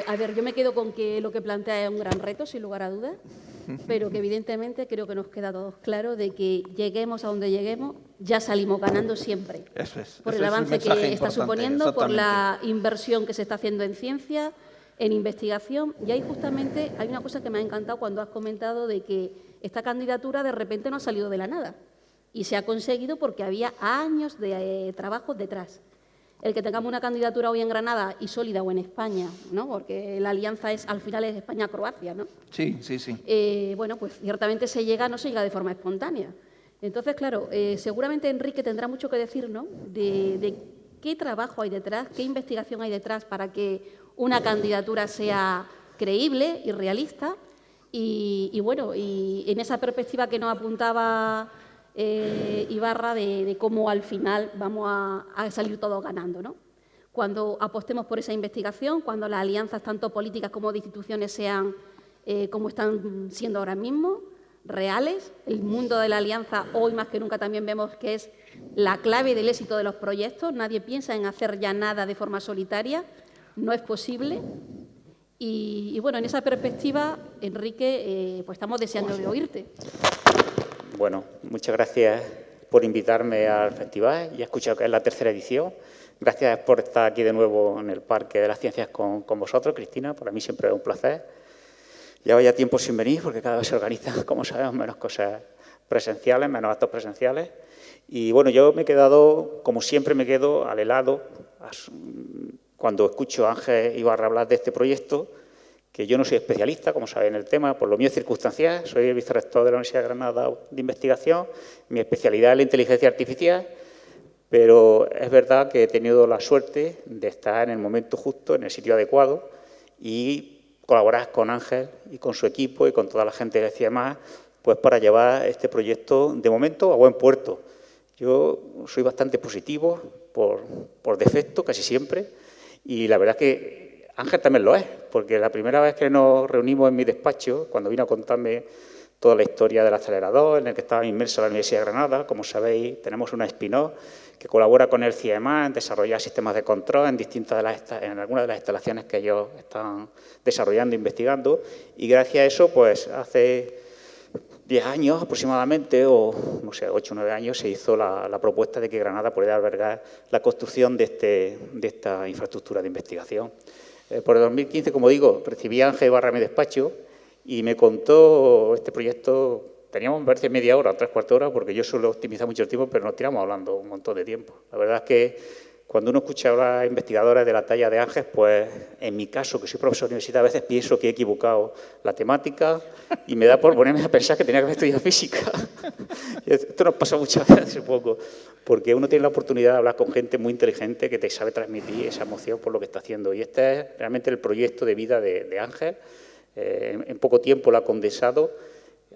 Speaker 4: A ver, yo me quedo con que lo que plantea es un gran reto, sin lugar a dudas, pero que evidentemente creo que nos queda a todos claro de que lleguemos a donde lleguemos, ya salimos ganando siempre.
Speaker 3: Eso es.
Speaker 4: Por el avance que está suponiendo, por la inversión que se está haciendo en ciencia, en investigación. Y ahí justamente hay una cosa que me ha encantado cuando has comentado de que esta candidatura de repente no ha salido de la nada y se ha conseguido porque había años de trabajo detrás. El que tengamos una candidatura hoy en Granada y sólida o en España, ¿no? Porque la alianza al final es España-Croacia, ¿no?
Speaker 3: Sí, sí, sí.
Speaker 4: Bueno, pues ciertamente no se llega de forma espontánea. Entonces, claro, seguramente Enrique tendrá mucho que decir, ¿no? De qué trabajo hay detrás, qué investigación hay detrás para que una candidatura sea creíble y realista. Y bueno, y en esa perspectiva que nos apuntaba Ibarra de cómo al final vamos a salir todos ganando, ¿no? Cuando apostemos por esa investigación, cuando las alianzas tanto políticas como de instituciones sean como están siendo ahora mismo, reales. El mundo de la alianza hoy más que nunca también vemos que es la clave del éxito de los proyectos. Nadie piensa en hacer ya nada de forma solitaria, no es posible. Y bueno, en esa perspectiva, Enrique, pues estamos deseando de oírte.
Speaker 5: Bueno, muchas gracias por invitarme al festival. Ya he escuchado que es la tercera edición. Gracias por estar aquí de nuevo en el Parque de las Ciencias con vosotros, Cristina. Para mí siempre es un placer. Llevo ya tiempo sin venir porque cada vez se organizan, como sabemos, menos cosas presenciales, menos actos presenciales. Y bueno, yo me he quedado, como siempre me quedo, al helado cuando escucho a Ángel Ibarra hablar de este proyecto, que yo no soy especialista, como saben, en el tema, por lo mío es circunstancial. Soy el vicerrector de la Universidad de Granada de Investigación. Mi especialidad es la inteligencia artificial, pero es verdad que he tenido la suerte de estar en el momento justo, en el sitio adecuado y colaborar con Ángel y con su equipo y con toda la gente de CIEMAS, pues para llevar este proyecto, de momento, a buen puerto. Yo soy bastante positivo, por defecto, casi siempre, y la verdad es que Ángel también lo es, porque la primera vez que nos reunimos en mi despacho, cuando vino a contarme toda la historia del acelerador en el que estaba inmersa la Universidad de Granada, como sabéis, tenemos una spin-off que colabora con el CIEMAS en desarrollar sistemas de control en algunas de las instalaciones que ellos están desarrollando e investigando, y gracias a eso, pues hace 10 años aproximadamente, o no sé, 8 o 9 años, se hizo la propuesta de que Granada pudiera albergar la construcción de esta infraestructura de investigación. Por el 2015, como digo, recibí a Ángel Ibarra en mi despacho y me contó este proyecto. Teníamos, me parece, media hora o 3/4 hora, porque yo suelo optimizar mucho el tiempo, pero nos tiramos hablando un montón de tiempo. La verdad es que cuando uno escucha hablar a investigadores de la talla de Ángel, pues en mi caso, que soy profesor de universidad, a veces pienso que he equivocado la temática y me da por ponerme a pensar que tenía que haber estudiado física. Esto nos pasa muchas veces hace poco, porque uno tiene la oportunidad de hablar con gente muy inteligente que te sabe transmitir esa emoción por lo que está haciendo. Y este es realmente el proyecto de vida de Ángel. En poco tiempo lo ha condensado.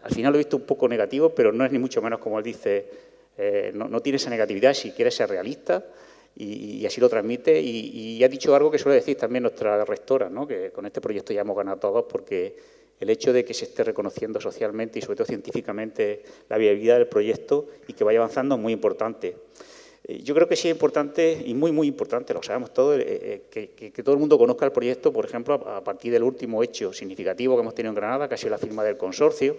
Speaker 5: Al final lo he visto un poco negativo, pero no es ni mucho menos, como él dice, no tiene esa negatividad si quiere ser realista. Y así lo transmite, y ha dicho algo que suele decir también nuestra rectora, ¿no? Que con este proyecto ya hemos ganado todos, porque el hecho de que se esté reconociendo socialmente y sobre todo científicamente la viabilidad del proyecto y que vaya avanzando es muy importante. Yo creo que sí es importante, y muy, muy importante, lo sabemos todos, que todo el mundo conozca el proyecto, por ejemplo, a partir del último hecho significativo que hemos tenido en Granada, que ha sido la firma del consorcio.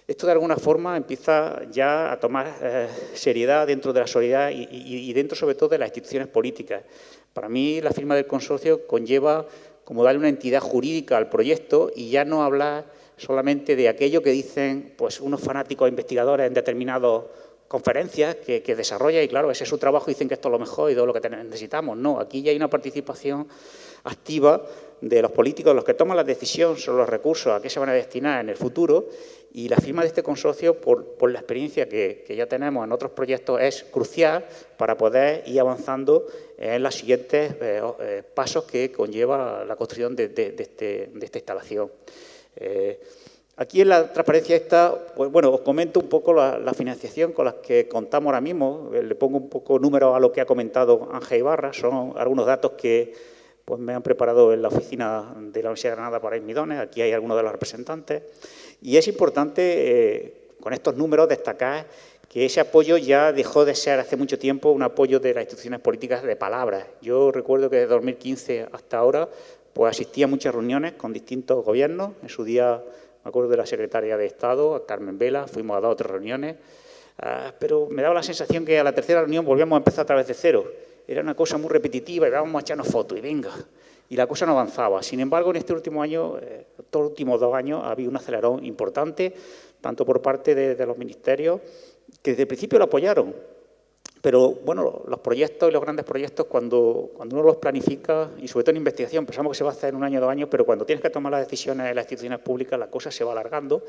Speaker 5: Esto, de alguna forma, empieza ya a tomar seriedad dentro de la sociedad y dentro, sobre todo, de las instituciones políticas. Para mí, la firma del consorcio conlleva como darle una entidad jurídica al proyecto y ya no hablar solamente de aquello que dicen pues, unos fanáticos investigadores en determinadas conferencias que desarrolla, y claro, ese es su trabajo, dicen que esto es lo mejor y todo lo que necesitamos. No, aquí ya hay una participación activa de los políticos, los que toman la decisión sobre los recursos a qué se van a destinar en el futuro, y la firma de este consorcio, por la experiencia que ya tenemos en otros proyectos, es crucial para poder ir avanzando en los siguientes pasos que conlleva la construcción de esta instalación. Aquí en la transparencia esta, pues bueno, os comento un poco la financiación con la que contamos ahora mismo. Le pongo un poco números a lo que ha comentado Ángel Ibarra. Son algunos datos que pues, me han preparado en la oficina de la Universidad de Granada para Midones. Aquí hay algunos de los representantes. Y es importante, con estos números, destacar que ese apoyo ya dejó de ser hace mucho tiempo un apoyo de las instituciones políticas de palabras. Yo recuerdo que desde 2015 hasta ahora pues asistí a muchas reuniones con distintos gobiernos. En su día me acuerdo de la secretaria de Estado, a Carmen Vela, fuimos a 2 o 3 reuniones, pero me daba la sensación que a la tercera reunión volvíamos a empezar otra vez de cero. Era una cosa muy repetitiva y íbamos a echarnos fotos y venga. Y la cosa no avanzaba. Sin embargo, en este último año, estos últimos 2 años, ha habido un acelerón importante, tanto por parte de los ministerios, que desde el principio lo apoyaron. Pero, bueno, los proyectos y los grandes proyectos, cuando uno los planifica, y sobre todo en investigación, pensamos que se va a hacer en 1 año o 2 años, pero cuando tienes que tomar las decisiones en las instituciones públicas, la cosa se va alargando.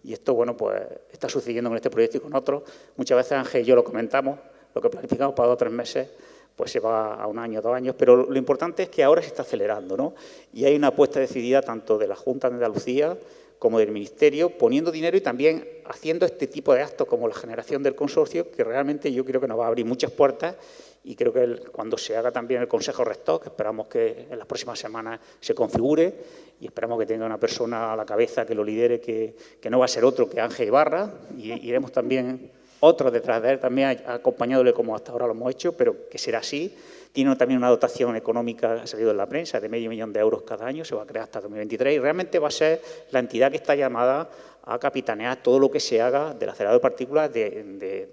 Speaker 5: Y esto, bueno, pues está sucediendo con este proyecto y con otros. Muchas veces, Ángel y yo lo comentamos, lo que planificamos para 2 o 3 meses, pues se va a 1 año, 2 años, pero lo importante es que ahora se está acelerando, ¿no? Y hay una apuesta decidida tanto de la Junta de Andalucía como del Ministerio, poniendo dinero y también haciendo este tipo de actos como la generación del consorcio, que realmente yo creo que nos va a abrir muchas puertas, y creo que cuando se haga también el Consejo Rector, que esperamos que en las próximas semanas se configure, y esperamos que tenga una persona a la cabeza que lo lidere, que no va a ser otro que Ángel Ibarra, y iremos también otros detrás de él, también acompañándole como hasta ahora lo hemos hecho, pero que será así. Tiene también una dotación económica, ha salido en la prensa, de $500.000 de euros cada año, se va a crear hasta 2023, y realmente va a ser la entidad que está llamada a capitanear todo lo que se haga del acelerador de partículas de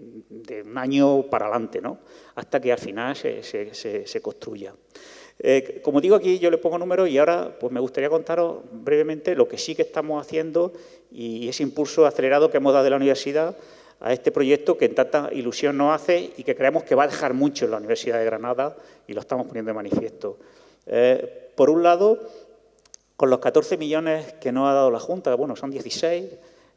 Speaker 5: 1 año para adelante, ¿no? Hasta que al final se construya. Como digo, aquí yo le pongo números y ahora pues me gustaría contaros brevemente lo que sí que estamos haciendo y ese impulso acelerado que hemos dado de la universidad a este proyecto que tanta ilusión nos hace y que creemos que va a dejar mucho en la Universidad de Granada, y lo estamos poniendo de manifiesto. Por un lado, con los 14 millones que nos ha dado la Junta, bueno, son 16,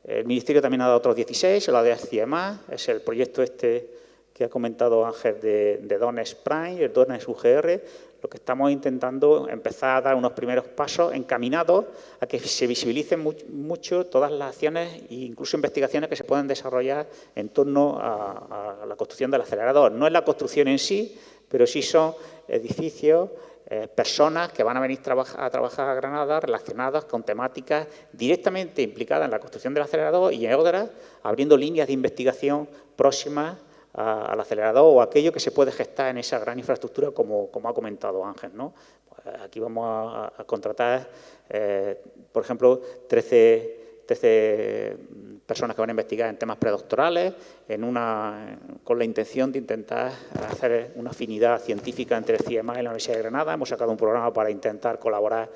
Speaker 5: el Ministerio también ha dado otros 16, la de CIEMAS, es el proyecto este que ha comentado Ángel de DONES Prime, el DONES UGR. Lo que estamos intentando empezar a dar unos primeros pasos encaminados a que se visibilicen mucho todas las acciones e incluso investigaciones que se pueden desarrollar en torno a la construcción del acelerador. No es la construcción en sí, pero sí son edificios, personas que van a venir a trabajar a Granada relacionadas con temáticas directamente implicadas en la construcción del acelerador y en otras abriendo líneas de investigación próximas al acelerador o aquello que se puede gestar en esa gran infraestructura como ha comentado Ángel, ¿no? Pues aquí vamos a contratar, por ejemplo, 13 personas que van a investigar en temas predoctorales con la intención de intentar hacer una afinidad científica entre CIEMAS y la Universidad de Granada. Hemos sacado un programa para intentar colaborar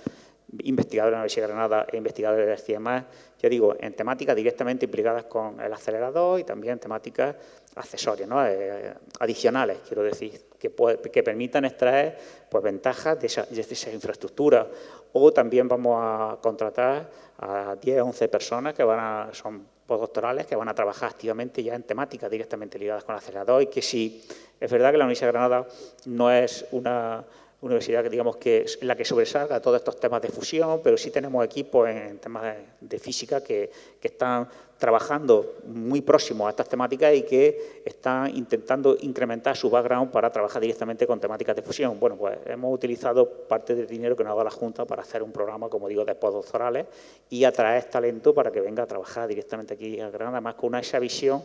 Speaker 5: investigadores de la Universidad de Granada e investigadores de CIEMAS, ya digo, en temáticas directamente implicadas con el acelerador y también temáticas accesorias, ¿no? Adicionales, quiero decir, que permitan extraer pues, ventajas de esa infraestructura. O también vamos a contratar a 10 o 11 personas que son postdoctorales que van a trabajar activamente ya en temáticas directamente ligadas con el acelerador, y que sí, es verdad que la Universidad de Granada no es una universidad que digamos que es la que sobresalga todos estos temas de fusión, pero sí tenemos equipos en temas de física que están trabajando muy próximos a estas temáticas y que están intentando incrementar su background para trabajar directamente con temáticas de fusión. Bueno, pues hemos utilizado parte del dinero que nos ha dado la Junta para hacer un programa, como digo, de postdoctorales y atraer talento para que venga a trabajar directamente aquí a Granada, además con esa visión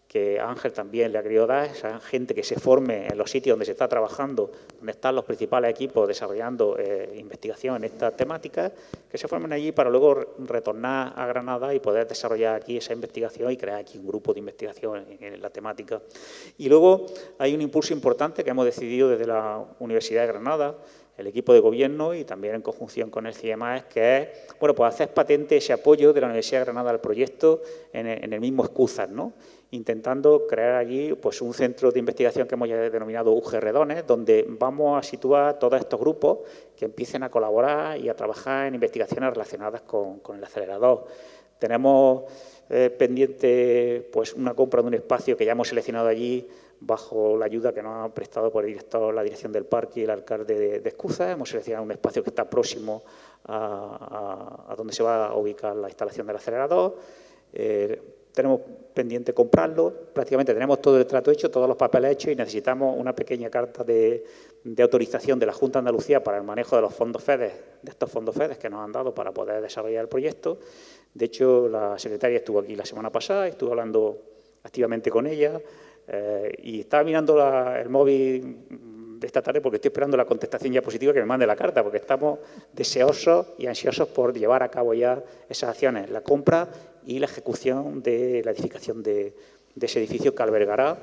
Speaker 5: que Ángel también le ha querido dar, esa gente que se forme en los sitios donde se está trabajando, donde están los principales equipos desarrollando investigación en estas temáticas, que se formen allí para luego retornar a Granada y poder desarrollar aquí esa investigación y crear aquí un grupo de investigación en la temática. Y luego hay un impulso importante que hemos decidido desde la Universidad de Granada, el equipo de gobierno y también en conjunción con el CIEMAES, que es, bueno, pues hacer patente ese apoyo de la Universidad de Granada al proyecto en el mismo Escúzar, ¿no? Intentando crear allí pues, un centro de investigación que hemos denominado UG Redones, donde vamos a situar todos estos grupos que empiecen a colaborar y a trabajar en investigaciones relacionadas con el acelerador. Tenemos pendiente pues, una compra de un espacio que ya hemos seleccionado allí bajo la ayuda que nos ha prestado por el director, la dirección del parque y el alcalde de Escúzar. Hemos seleccionado un espacio que está próximo a donde se va a ubicar la instalación del acelerador. Tenemos pendiente comprarlo, prácticamente tenemos todo el trato hecho, todos los papeles hechos y necesitamos una pequeña carta de autorización de la Junta de Andalucía para el manejo de los fondos FEDER, de estos fondos FEDER que nos han dado para poder desarrollar el proyecto. De hecho, la secretaria estuvo aquí la semana pasada, estuve hablando activamente con ella y estaba mirando el móvil de esta tarde porque estoy esperando la contestación ya positiva que me mande la carta, porque estamos deseosos y ansiosos por llevar a cabo ya esas acciones, la compra y la ejecución de la edificación de ese edificio que albergará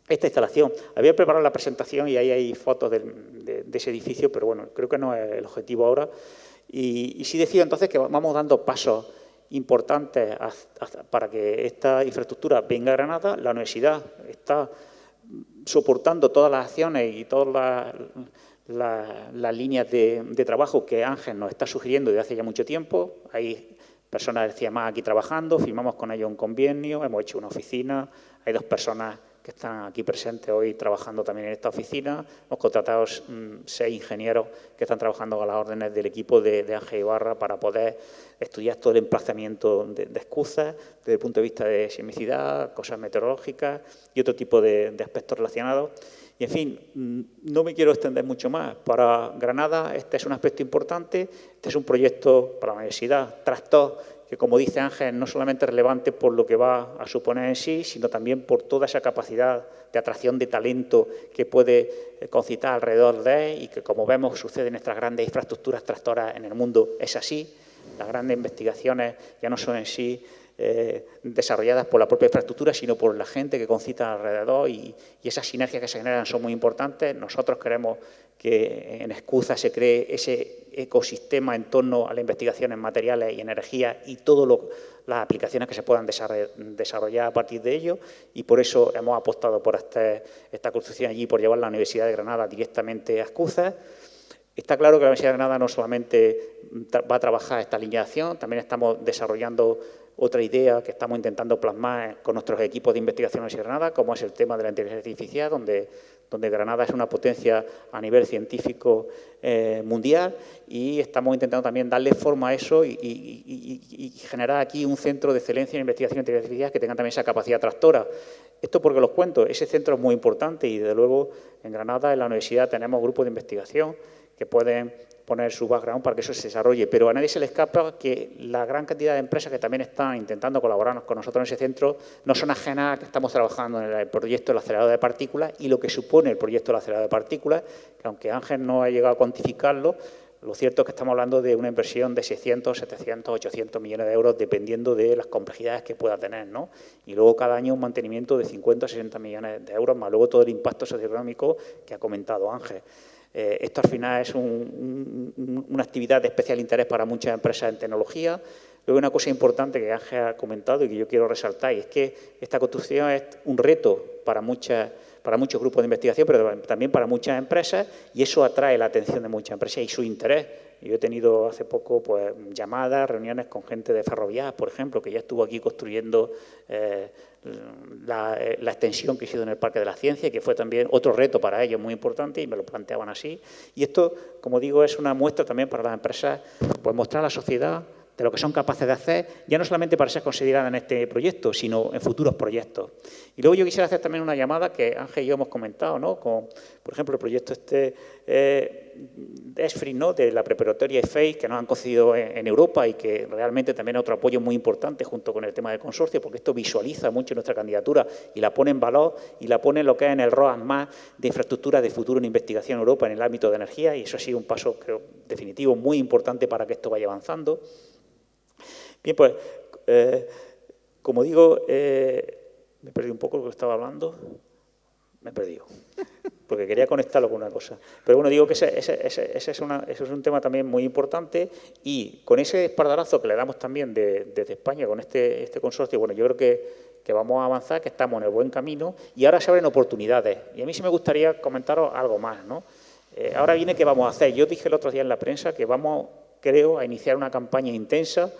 Speaker 5: esta instalación. Había preparado la presentación y ahí hay fotos de ese edificio, pero bueno, creo que no es el objetivo ahora. Y sí decía entonces que vamos dando pasos importantes para que esta infraestructura venga a Granada. La universidad está soportando todas las acciones y todas las líneas de trabajo que Ángel nos está sugiriendo desde hace ya mucho tiempo. Hay personas del CIEMAES aquí trabajando, firmamos con ellos un convenio, hemos hecho una oficina, hay 2 personas que están aquí presentes hoy trabajando también en esta oficina. Hemos contratado 6 ingenieros que están trabajando a las órdenes del equipo de Ángel Ibarra para poder estudiar todo el emplazamiento de Escúzar desde el punto de vista de sismicidad, cosas meteorológicas y otro tipo de aspectos relacionados. Y, en fin, no me quiero extender mucho más. Para Granada este es un aspecto importante, este es un proyecto para la universidad, tractor, que, como dice Ángel, no solamente es relevante por lo que va a suponer en sí, sino también por toda esa capacidad de atracción de talento que puede concitar alrededor de él y que, como vemos, sucede en nuestras grandes infraestructuras tractoras en el mundo. Es así, las grandes investigaciones ya no son en sí desarrolladas por la propia infraestructura, sino por la gente que concita alrededor y esas sinergias que se generan son muy importantes. Nosotros queremos que en Escúzar se cree ese ecosistema en torno a la investigación en materiales y energía y todas las aplicaciones que se puedan desarrollar a partir de ello, y por eso hemos apostado por esta construcción allí, por llevar la Universidad de Granada directamente a Escúzar. Está claro que la Universidad de Granada no solamente va a trabajar esta línea de acción, también estamos desarrollando otra idea que estamos intentando plasmar con nuestros equipos de investigación en la Universidad de Granada, como es el tema de la inteligencia artificial, donde Granada es una potencia a nivel científico mundial, y estamos intentando también darle forma a eso y generar aquí un centro de excelencia en investigación en inteligencia artificial que tenga también esa capacidad tractora. Esto porque los cuento, ese centro es muy importante y, desde luego, en Granada, en la universidad, tenemos grupos de investigación que pueden poner su background para que eso se desarrolle, pero a nadie se le escapa que la gran cantidad de empresas que también están intentando colaborar con nosotros en ese centro no son ajenas a que estamos trabajando en el proyecto del acelerador de partículas y lo que supone el proyecto del acelerador de partículas, que aunque Ángel no ha llegado a cuantificarlo, lo cierto es que estamos hablando de una inversión de 600, 700, 800 millones de euros, dependiendo de las complejidades que pueda tener, ¿no? Y luego cada año un mantenimiento de 50 o 60 millones de euros, más luego todo el impacto socioeconómico que ha comentado Ángel. Esto al final es una actividad de especial interés para muchas empresas en tecnología. Luego, una cosa importante que Ángel ha comentado y que yo quiero resaltar, y es que esta construcción es un reto para muchos grupos de investigación, pero también para muchas empresas, y eso atrae la atención de muchas empresas y su interés. Yo he tenido hace poco pues, llamadas, reuniones con gente de Ferrovial, por ejemplo, que ya estuvo aquí construyendo la extensión que hizo en el Parque de la Ciencia, y que fue también otro reto para ellos muy importante, y me lo planteaban así. Y esto, como digo, es una muestra también para las empresas, pues mostrar a la sociedad de lo que son capaces de hacer, ya no solamente para ser consideradas en este proyecto, sino en futuros proyectos. Y luego yo quisiera hacer también una llamada que Ángel y yo hemos comentado, ¿no? Con, por ejemplo, el proyecto ESFRI, ¿no? De la preparatoria EFEI, que nos han concedido en Europa y que realmente también es otro apoyo muy importante junto con el tema del consorcio, porque esto visualiza mucho nuestra candidatura y la pone en valor y la pone en lo que es en el ROAS más de infraestructura de futuro en investigación en Europa en el ámbito de energía, y eso ha sido un paso, creo, definitivo, muy importante para que esto vaya avanzando. Bien, pues, como digo, me perdí un poco lo que estaba hablando. Me he perdido, porque quería conectarlo con una cosa. Pero bueno, digo que ese es un tema también muy importante, y con ese espaldarazo que le damos también desde España con este consorcio, bueno, yo creo que vamos a avanzar, que estamos en el buen camino, y ahora se abren oportunidades. Y a mí sí me gustaría comentaros algo más, ¿no? Ahora viene qué vamos a hacer. Yo dije el otro día en la prensa que vamos, creo, a iniciar una campaña intensa,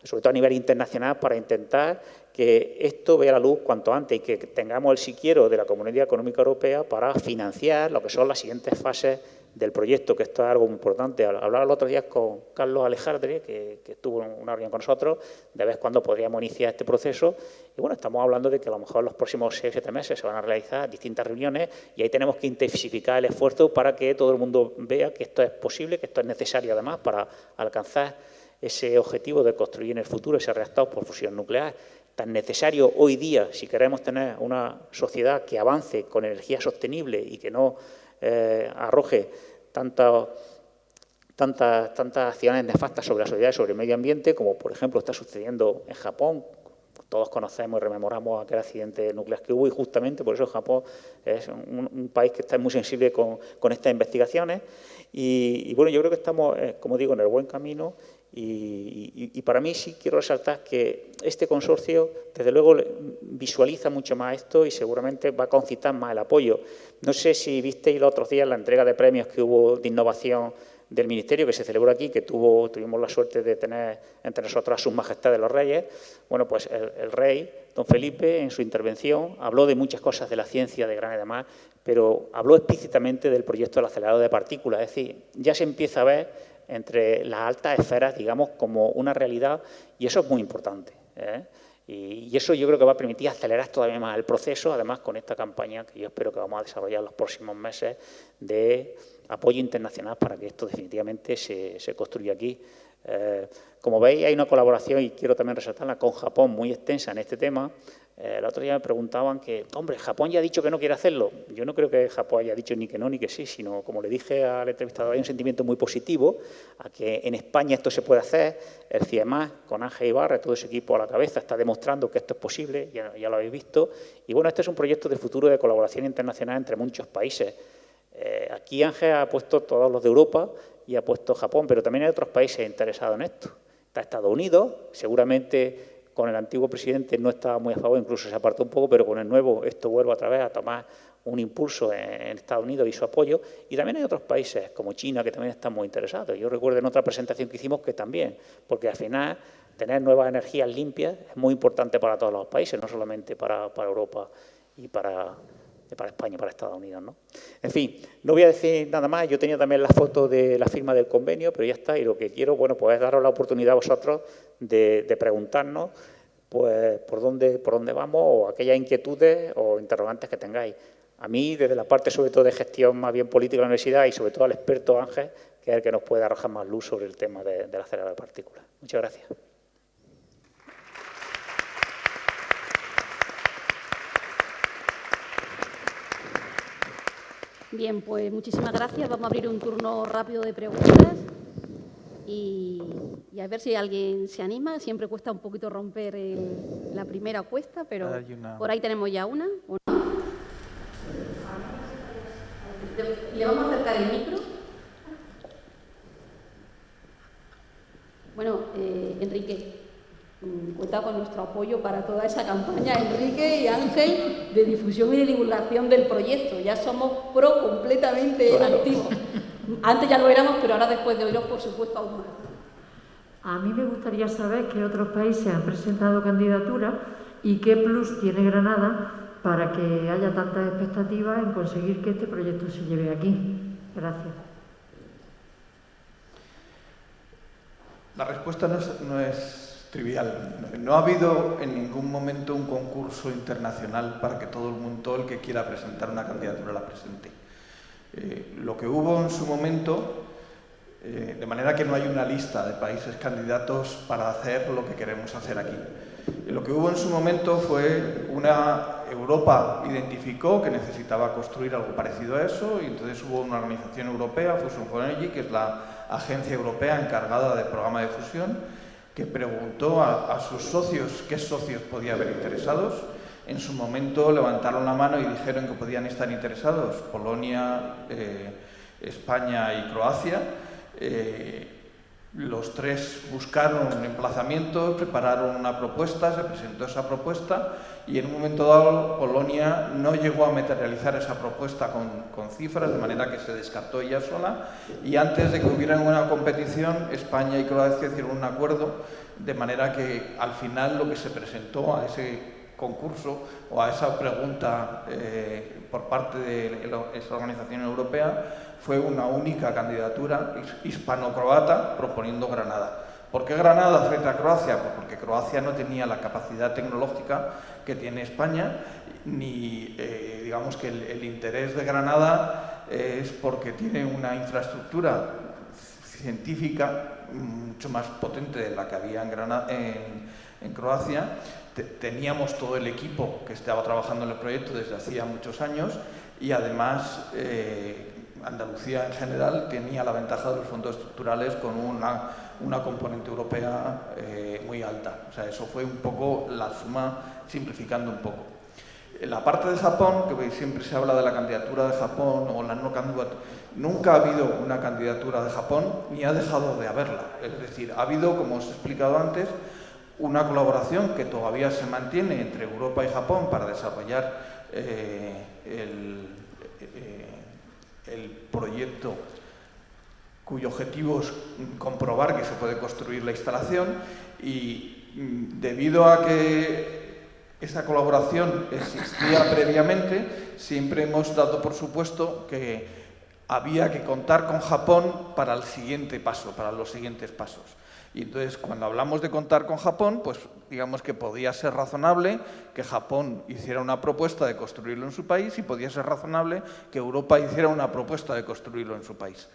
Speaker 5: sobre todo a nivel internacional, para intentar que esto vea la luz cuanto antes y que tengamos el siquiero de la Comunidad Económica Europea para financiar lo que son las siguientes fases del proyecto, que esto es algo muy importante. Hablaba el otro día con Carlos Alejandre, que estuvo en una reunión con nosotros, de ver cuándo podríamos iniciar este proceso. Y bueno, estamos hablando de que a lo mejor en los próximos 6 o 7 meses se van a realizar distintas reuniones, y ahí tenemos que intensificar el esfuerzo para que todo el mundo vea que esto es posible, que esto es necesario además para alcanzar ese objetivo de construir en el futuro ese reactor por fusión nuclear, tan necesario hoy día si queremos tener una sociedad que avance con energía sostenible y que no arroje tantas acciones nefastas sobre la sociedad y sobre el medio ambiente, como por ejemplo está sucediendo en Japón. Todos conocemos y rememoramos aquel accidente nuclear que hubo, y justamente por eso Japón es un país que está muy sensible con estas investigaciones. Y bueno, yo creo que estamos, como digo, en el buen camino. Y para mí sí quiero resaltar que este consorcio, desde luego, visualiza mucho más esto y seguramente va a concitar más el apoyo. No sé si visteis los otros días la entrega de premios que hubo de innovación del Ministerio, que se celebró aquí, que tuvimos la suerte de tener entre nosotros a Sus Majestades los Reyes. Bueno, pues el Rey, don Felipe, en su intervención, habló de muchas cosas de la ciencia, de Gran y demás, pero habló explícitamente del proyecto del acelerador de partículas. Es decir, ya se empieza a ver entre las altas esferas, digamos, como una realidad, y eso es muy importante, ¿eh? Y eso yo creo que va a permitir acelerar todavía más el proceso, además con esta campaña que yo espero que vamos a desarrollar en los próximos meses de apoyo internacional para que esto definitivamente se construya aquí. Como veis, hay una colaboración, y quiero también resaltarla, con Japón muy extensa en este tema. El otro día me preguntaban que, hombre, Japón ya ha dicho que no quiere hacerlo. Yo no creo que Japón haya dicho ni que no ni que sí, sino, como le dije al entrevistador, hay un sentimiento muy positivo a que en España esto se puede hacer. El CIEMAS, con Ángel Ibarra, todo ese equipo a la cabeza, está demostrando que esto es posible, ya lo habéis visto. Y bueno, este es un proyecto de futuro de colaboración internacional entre muchos países. Aquí Ángel ha puesto todos los de Europa y ha puesto Japón, pero también hay otros países interesados en esto. Está Estados Unidos, seguramente con el antiguo presidente no estaba muy a favor, incluso se apartó un poco, pero con el nuevo esto vuelve otra vez a tomar un impulso en Estados Unidos y su apoyo. Y también hay otros países, como China, que también están muy interesados. Yo recuerdo en otra presentación que hicimos que también, porque al final tener nuevas energías limpias es muy importante para todos los países, no solamente para Europa y para España, para Estados Unidos, ¿no? En fin, no voy a decir nada más. Yo tenía también la foto de la firma del convenio, pero ya está. Y lo que quiero, bueno, pues es daros la oportunidad a vosotros de preguntarnos, pues, por dónde vamos, o aquellas inquietudes o interrogantes que tengáis. A mí, desde la parte, sobre todo, de gestión más bien política de la universidad, y sobre todo al experto Ángel, que es el que nos puede arrojar más luz sobre el tema del acelerador de partículas. Muchas gracias.
Speaker 4: Bien, pues muchísimas gracias. Vamos a abrir un turno rápido de preguntas y a ver si alguien se anima. Siempre cuesta un poquito romper la primera cuesta, pero por ahí tenemos ya una. ¿Le vamos a acercar el micro? Bueno, Enrique, cuenta con nuestro apoyo para toda esa campaña, Enrique y Ángel, de difusión y de divulgación del proyecto. Ya somos completamente activos. Antes ya lo éramos, pero ahora, después de oíros, por supuesto, aún más.
Speaker 6: A mí me gustaría saber qué otros países han presentado candidaturas y qué plus tiene Granada para que haya tantas expectativas en conseguir que este proyecto se lleve aquí. Gracias.
Speaker 3: La respuesta no es trivial. No ha habido en ningún momento un concurso internacional para que todo el que quiera presentar una candidatura la presente. Lo que hubo en su momento, de manera que no hay una lista de países candidatos para hacer lo que queremos hacer aquí. Lo que hubo en su momento fue Europa identificó que necesitaba construir algo parecido a eso y entonces hubo una organización europea, Fusion for Energy, que es la agencia europea encargada del programa de fusión, que preguntó a sus socios qué socios podía haber interesados. En su momento levantaron la mano y dijeron que podían estar interesados Polonia, España y Croacia. Los tres buscaron emplazamientos, prepararon una propuesta, se presentó esa propuesta y en un momento dado Polonia no llegó a materializar esa propuesta con cifras, de manera que se descartó ella sola y antes de que hubiera una competición, España y Croacia hicieron un acuerdo, de manera que al final lo que se presentó a ese concurso o a esa pregunta por parte de esa organización europea fue una única candidatura hispano-croata proponiendo Granada. ¿Por qué Granada frente a Croacia? Pues porque Croacia no tenía la capacidad tecnológica que tiene España, ni digamos que el interés de Granada es porque tiene una infraestructura científica mucho más potente de la que había en Croacia. Teníamos todo el equipo que estaba trabajando en el proyecto desde hacía muchos años y además Andalucía en general tenía la ventaja de los fondos estructurales con una componente europea muy alta. O sea, eso fue un poco la suma, simplificando un poco. La parte de Japón, que siempre se habla de la candidatura de Japón o la no candidatura, nunca ha habido una candidatura de Japón ni ha dejado de haberla. Es decir, ha habido, como os he explicado antes, una colaboración que todavía se mantiene entre Europa y Japón para desarrollar el proyecto cuyo objetivo es comprobar que se puede construir la instalación y debido a que esa colaboración existía previamente, siempre hemos dado por supuesto que había que contar con Japón para el siguiente paso, para los siguientes pasos. Y entonces, cuando hablamos de contar con Japón, pues digamos que podía ser razonable que Japón hiciera una propuesta de construirlo en su país y podía ser razonable que Europa hiciera una propuesta de construirlo en su país.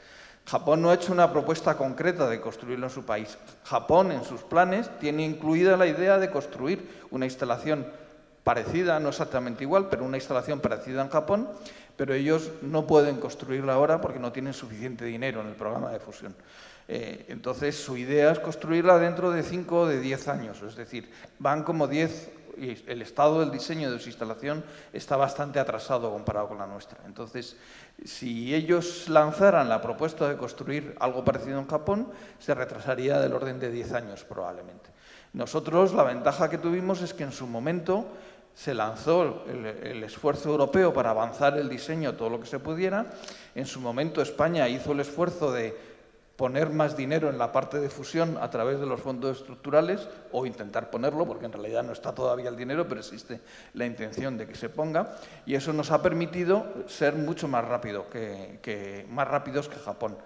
Speaker 3: Japón no ha hecho una propuesta concreta de construirlo en su país. Japón, en sus planes, tiene incluida la idea de construir una instalación parecida, no exactamente igual, pero una instalación parecida en Japón, pero ellos no pueden construirla ahora porque no tienen suficiente dinero en el programa de fusión. Entonces, su idea es construirla dentro de 5 o de 10 años, es decir, van como 10, y el estado del diseño de su instalación está bastante atrasado comparado con la nuestra. Entonces, si ellos lanzaran la propuesta de construir algo parecido en Japón, se retrasaría del orden de 10 años probablemente. Nosotros, la ventaja que tuvimos es que en su momento se lanzó el esfuerzo europeo para avanzar el diseño todo lo que se pudiera. En su momento España hizo el esfuerzo de poner más dinero en la parte de fusión a través de los fondos estructurales o intentar ponerlo, porque en realidad no está todavía el dinero, pero existe la intención de que se ponga y eso nos ha permitido ser mucho más rápidos que Japón.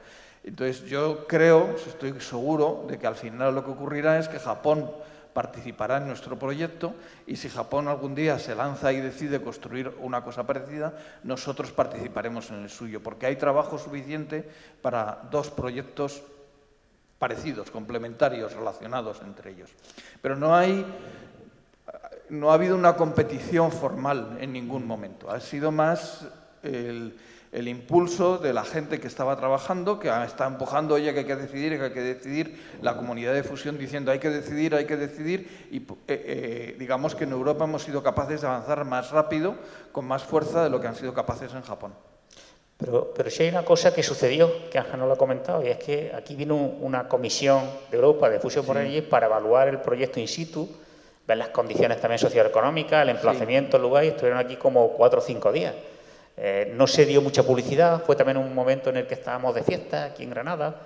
Speaker 3: Entonces yo creo, estoy seguro de que al final lo que ocurrirá es que Japón participará en nuestro proyecto y si Japón algún día se lanza y decide construir una cosa parecida, nosotros participaremos en el suyo, porque hay trabajo suficiente para 2 proyectos parecidos, complementarios, relacionados entre ellos. Pero no ha habido una competición formal en ningún momento, ha sido más el impulso de la gente que estaba trabajando, que está empujando, oye, que hay que decidir, la comunidad de fusión diciendo hay que decidir, y digamos que en Europa hemos sido capaces de avanzar más rápido, con más fuerza de lo que han sido capaces en Japón.
Speaker 5: Pero sí hay una cosa que sucedió, que Ángel no lo ha comentado, y es que aquí vino una comisión de Europa de Fusion for Energy para evaluar el proyecto in situ, ver las condiciones también socioeconómicas, el emplazamiento, el lugar, y estuvieron aquí como 4 o 5 días. No se dio mucha publicidad, fue también un momento en el que estábamos de fiesta aquí en Granada.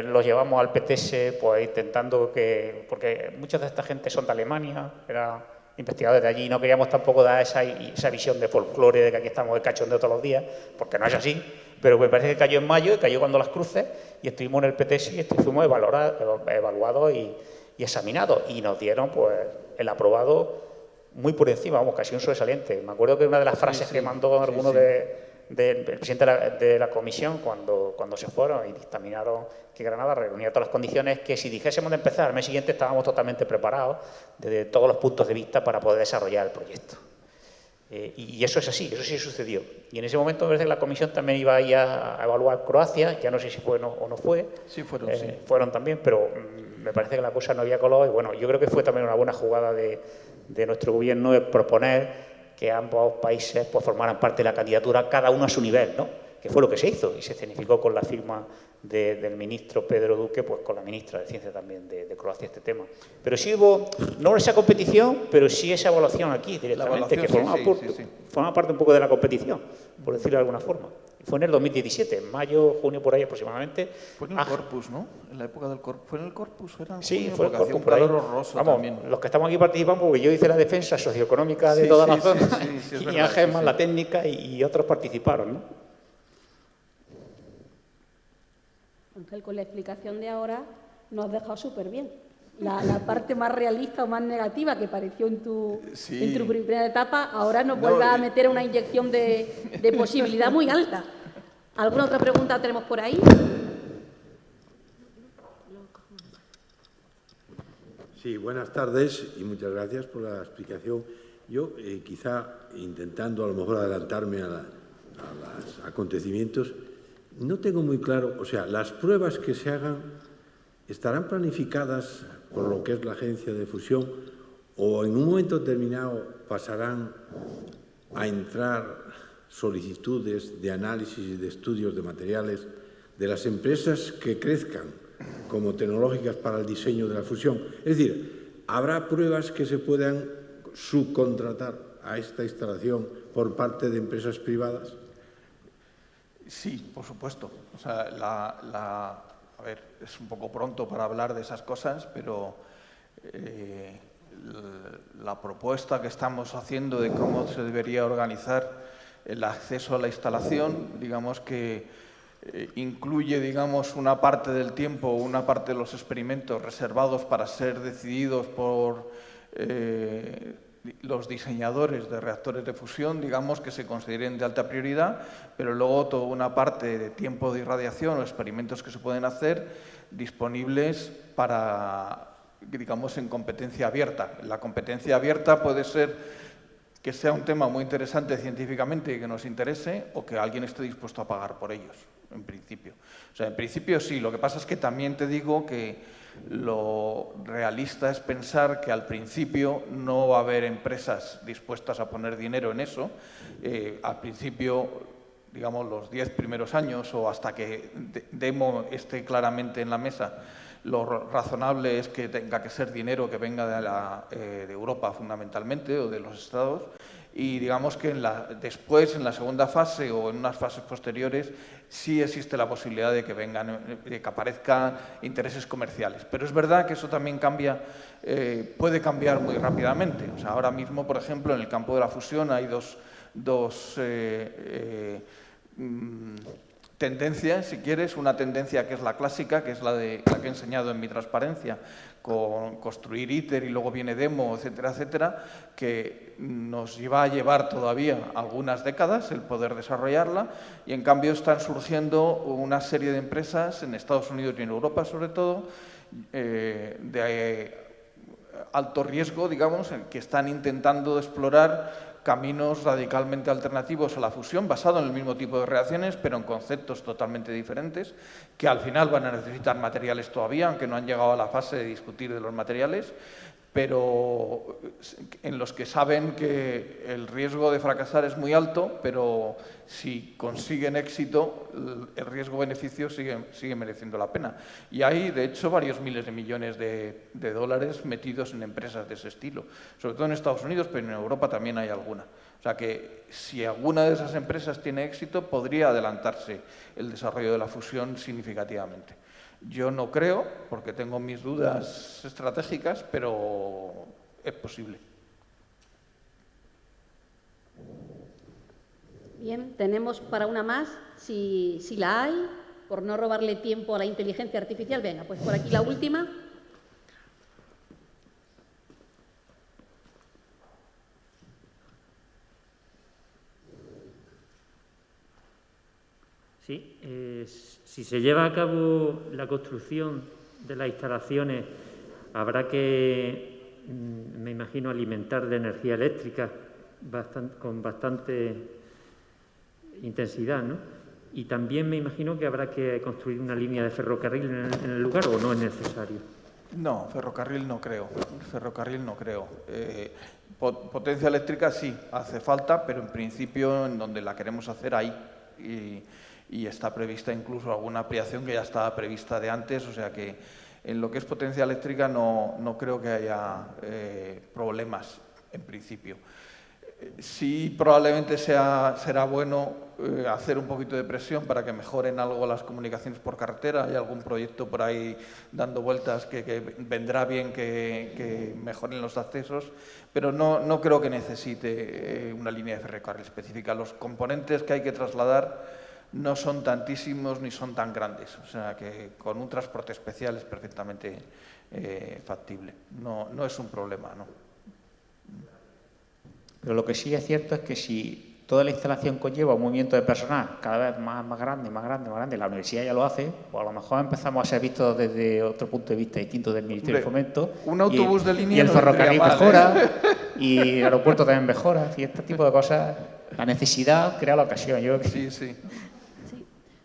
Speaker 5: Los llevamos al PTS pues intentando que, porque mucha de esta gente son de Alemania, era investigadores de allí, no queríamos tampoco dar esa visión de folclore de que aquí estamos de cachondeo todos los días, porque no es así, pero me parece que cayó en mayo y cayó cuando las cruces y estuvimos en el PTS y fuimos evaluados y examinados y nos dieron pues el aprobado muy por encima, vamos, casi un sobresaliente. Me acuerdo que una de las frases que mandó alguno del presidente de la comisión cuando se fueron y dictaminaron que Granada reunía todas las condiciones, que si dijésemos de empezar al mes siguiente estábamos totalmente preparados desde todos los puntos de vista para poder desarrollar el proyecto. Y eso es así, eso sí sucedió. Y en ese momento me parece que la comisión también iba a evaluar Croacia, ya no sé si fue o no fue.
Speaker 3: Sí, fueron, sí.
Speaker 5: Fueron también, pero me parece que la cosa no había color y bueno, yo creo que fue también una buena jugada de nuestro gobierno de proponer que ambos países pues, formaran parte de la candidatura, cada uno a su nivel, ¿no? Que fue lo que se hizo y se escenificó con la firma del ministro Pedro Duque, pues con la ministra de Ciencia también de Croacia este tema. Pero sí hubo, no esa competición, pero sí esa evaluación aquí directamente, que formaba parte un poco de la competición, por decirlo de alguna forma. Fue en el 2017, en mayo, junio, por ahí aproximadamente.
Speaker 3: Fue en el Corpus, ¿no? En la época del Corpus. ¿Fue en el Corpus?
Speaker 5: Sí, fue el Corpus.
Speaker 3: Hacía un calor horroroso también.
Speaker 5: Los que estamos aquí participamos, porque yo hice la defensa socioeconómica de toda la zona, y Ángel más la técnica y otros participaron, ¿no?
Speaker 4: Ángel, con la explicación de ahora nos has dejado súper bien. La parte más realista o más negativa que pareció en tu primera etapa, ahora nos vuelve a meter una inyección de posibilidad muy alta. ¿Alguna otra pregunta tenemos por ahí?
Speaker 7: Sí, buenas tardes y muchas gracias por la explicación. Yo, quizá intentando a lo mejor adelantarme a los acontecimientos, no tengo muy claro, o sea, las pruebas que se hagan estarán planificadas por lo que es la agencia de fusión o en un momento determinado pasarán a entrar solicitudes de análisis y de estudios de materiales de las empresas que crezcan como tecnológicas para el diseño de la fusión. Es decir, ¿habrá pruebas que se puedan subcontratar a esta instalación por parte de empresas privadas?
Speaker 3: Sí, por supuesto. O sea, a ver, es un poco pronto para hablar de esas cosas, pero la propuesta que estamos haciendo de cómo se debería organizar el acceso a la instalación, digamos que incluye, digamos, una parte del tiempo, una parte de los experimentos reservados para ser decididos por los diseñadores de reactores de fusión, digamos, que se consideren de alta prioridad, pero luego toda una parte de tiempo de irradiación o experimentos que se pueden hacer disponibles para, digamos, en competencia abierta. La competencia abierta puede ser que sea un tema muy interesante científicamente y que nos interese, o que alguien esté dispuesto a pagar por ellos, en principio. O sea, en principio sí. Lo que pasa es que también te digo que lo realista es pensar que al principio no va a haber empresas dispuestas a poner dinero en eso. Al principio, digamos, los 10 primeros años o hasta que Demo esté claramente en la mesa, lo razonable es que tenga que ser dinero que venga de Europa fundamentalmente o de los Estados. Y digamos que después, en la segunda fase o en unas fases posteriores, sí existe la posibilidad de que aparezcan intereses comerciales. Pero es verdad que eso también puede cambiar muy rápidamente. O sea, ahora mismo, por ejemplo, en el campo de la fusión hay dos tendencias, si quieres. Una tendencia que es la clásica, que es la que he enseñado en mi transparencia, con construir ITER y luego viene Demo, etcétera, etcétera, que nos va a llevar todavía algunas décadas el poder desarrollarla, y en cambio están surgiendo una serie de empresas en Estados Unidos y en Europa, sobre todo, de alto riesgo, digamos, que están intentando explorar caminos radicalmente alternativos a la fusión, basado en el mismo tipo de reacciones, pero en conceptos totalmente diferentes, que al final van a necesitar materiales todavía, aunque no han llegado a la fase de discutir de los materiales, pero en los que saben que el riesgo de fracasar es muy alto, pero si consiguen éxito, el riesgo-beneficio sigue mereciendo la pena. Y hay, de hecho, varios miles de millones de dólares metidos en empresas de ese estilo, sobre todo en Estados Unidos, pero en Europa también hay alguna. O sea que si alguna de esas empresas tiene éxito, podría adelantarse el desarrollo de la fusión significativamente. Yo no creo, porque tengo mis dudas estratégicas, pero es posible.
Speaker 4: Bien, tenemos para una más, si la hay, por no robarle tiempo a la inteligencia artificial. Venga, pues por aquí la última.
Speaker 8: Sí, si se lleva a cabo la construcción de las instalaciones, habrá que, me imagino, alimentar de energía eléctrica con bastante intensidad, ¿no? Y también me imagino que habrá que construir una línea de ferrocarril en el lugar, ¿o no es necesario?
Speaker 3: No, ferrocarril no creo. Potencia eléctrica sí, hace falta, pero en principio en donde la queremos hacer ahí. Y está prevista incluso alguna ampliación que ya estaba prevista de antes, o sea que en lo que es potencia eléctrica no creo que haya problemas en principio. Sí, probablemente será bueno hacer un poquito de presión para que mejoren algo las comunicaciones por carretera. Hay algún proyecto por ahí dando vueltas que vendrá bien que mejoren los accesos, pero no creo que necesite una línea de ferrocarril específica. Los componentes que hay que trasladar no son tantísimos ni son tan grandes, o sea que con un transporte especial es perfectamente factible. No es un problema, ¿no?
Speaker 5: Pero lo que sí es cierto es que si toda la instalación conlleva un movimiento de personal cada vez más grande, la universidad ya lo hace, pues a lo mejor empezamos a ser vistos desde otro punto de vista distinto del Ministerio de Fomento.
Speaker 3: Un autobús de línea
Speaker 5: y el
Speaker 3: no
Speaker 5: ferrocarril
Speaker 3: vendría mal,
Speaker 5: mejora, y el aeropuerto también mejora, y este tipo de cosas, la necesidad crea la ocasión. Yo creo que...
Speaker 3: Sí.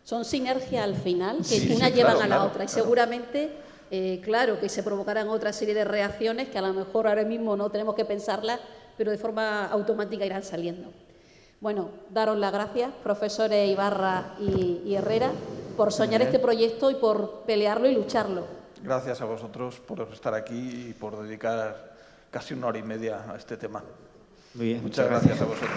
Speaker 4: Son sinergia al final, que
Speaker 3: Sí,
Speaker 4: una llevan a la
Speaker 3: claro,
Speaker 4: otra. Y
Speaker 3: claro.
Speaker 4: seguramente, claro, que se provocarán otra serie de reacciones que a lo mejor ahora mismo no tenemos que pensarlas, pero de forma automática irán saliendo. Bueno, daros las gracias, profesores Ibarra y Herrera, por soñar este proyecto y por pelearlo y lucharlo.
Speaker 3: Gracias a vosotros por estar aquí y por dedicar casi 1 hora y media a este tema.
Speaker 5: Muy bien,
Speaker 3: Muchas gracias a vosotros.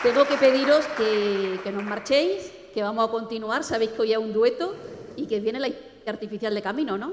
Speaker 4: Tengo que pediros que nos marchéis, que vamos a continuar. Sabéis que hoy es un dueto y que viene la inteligencia artificial de camino, ¿no?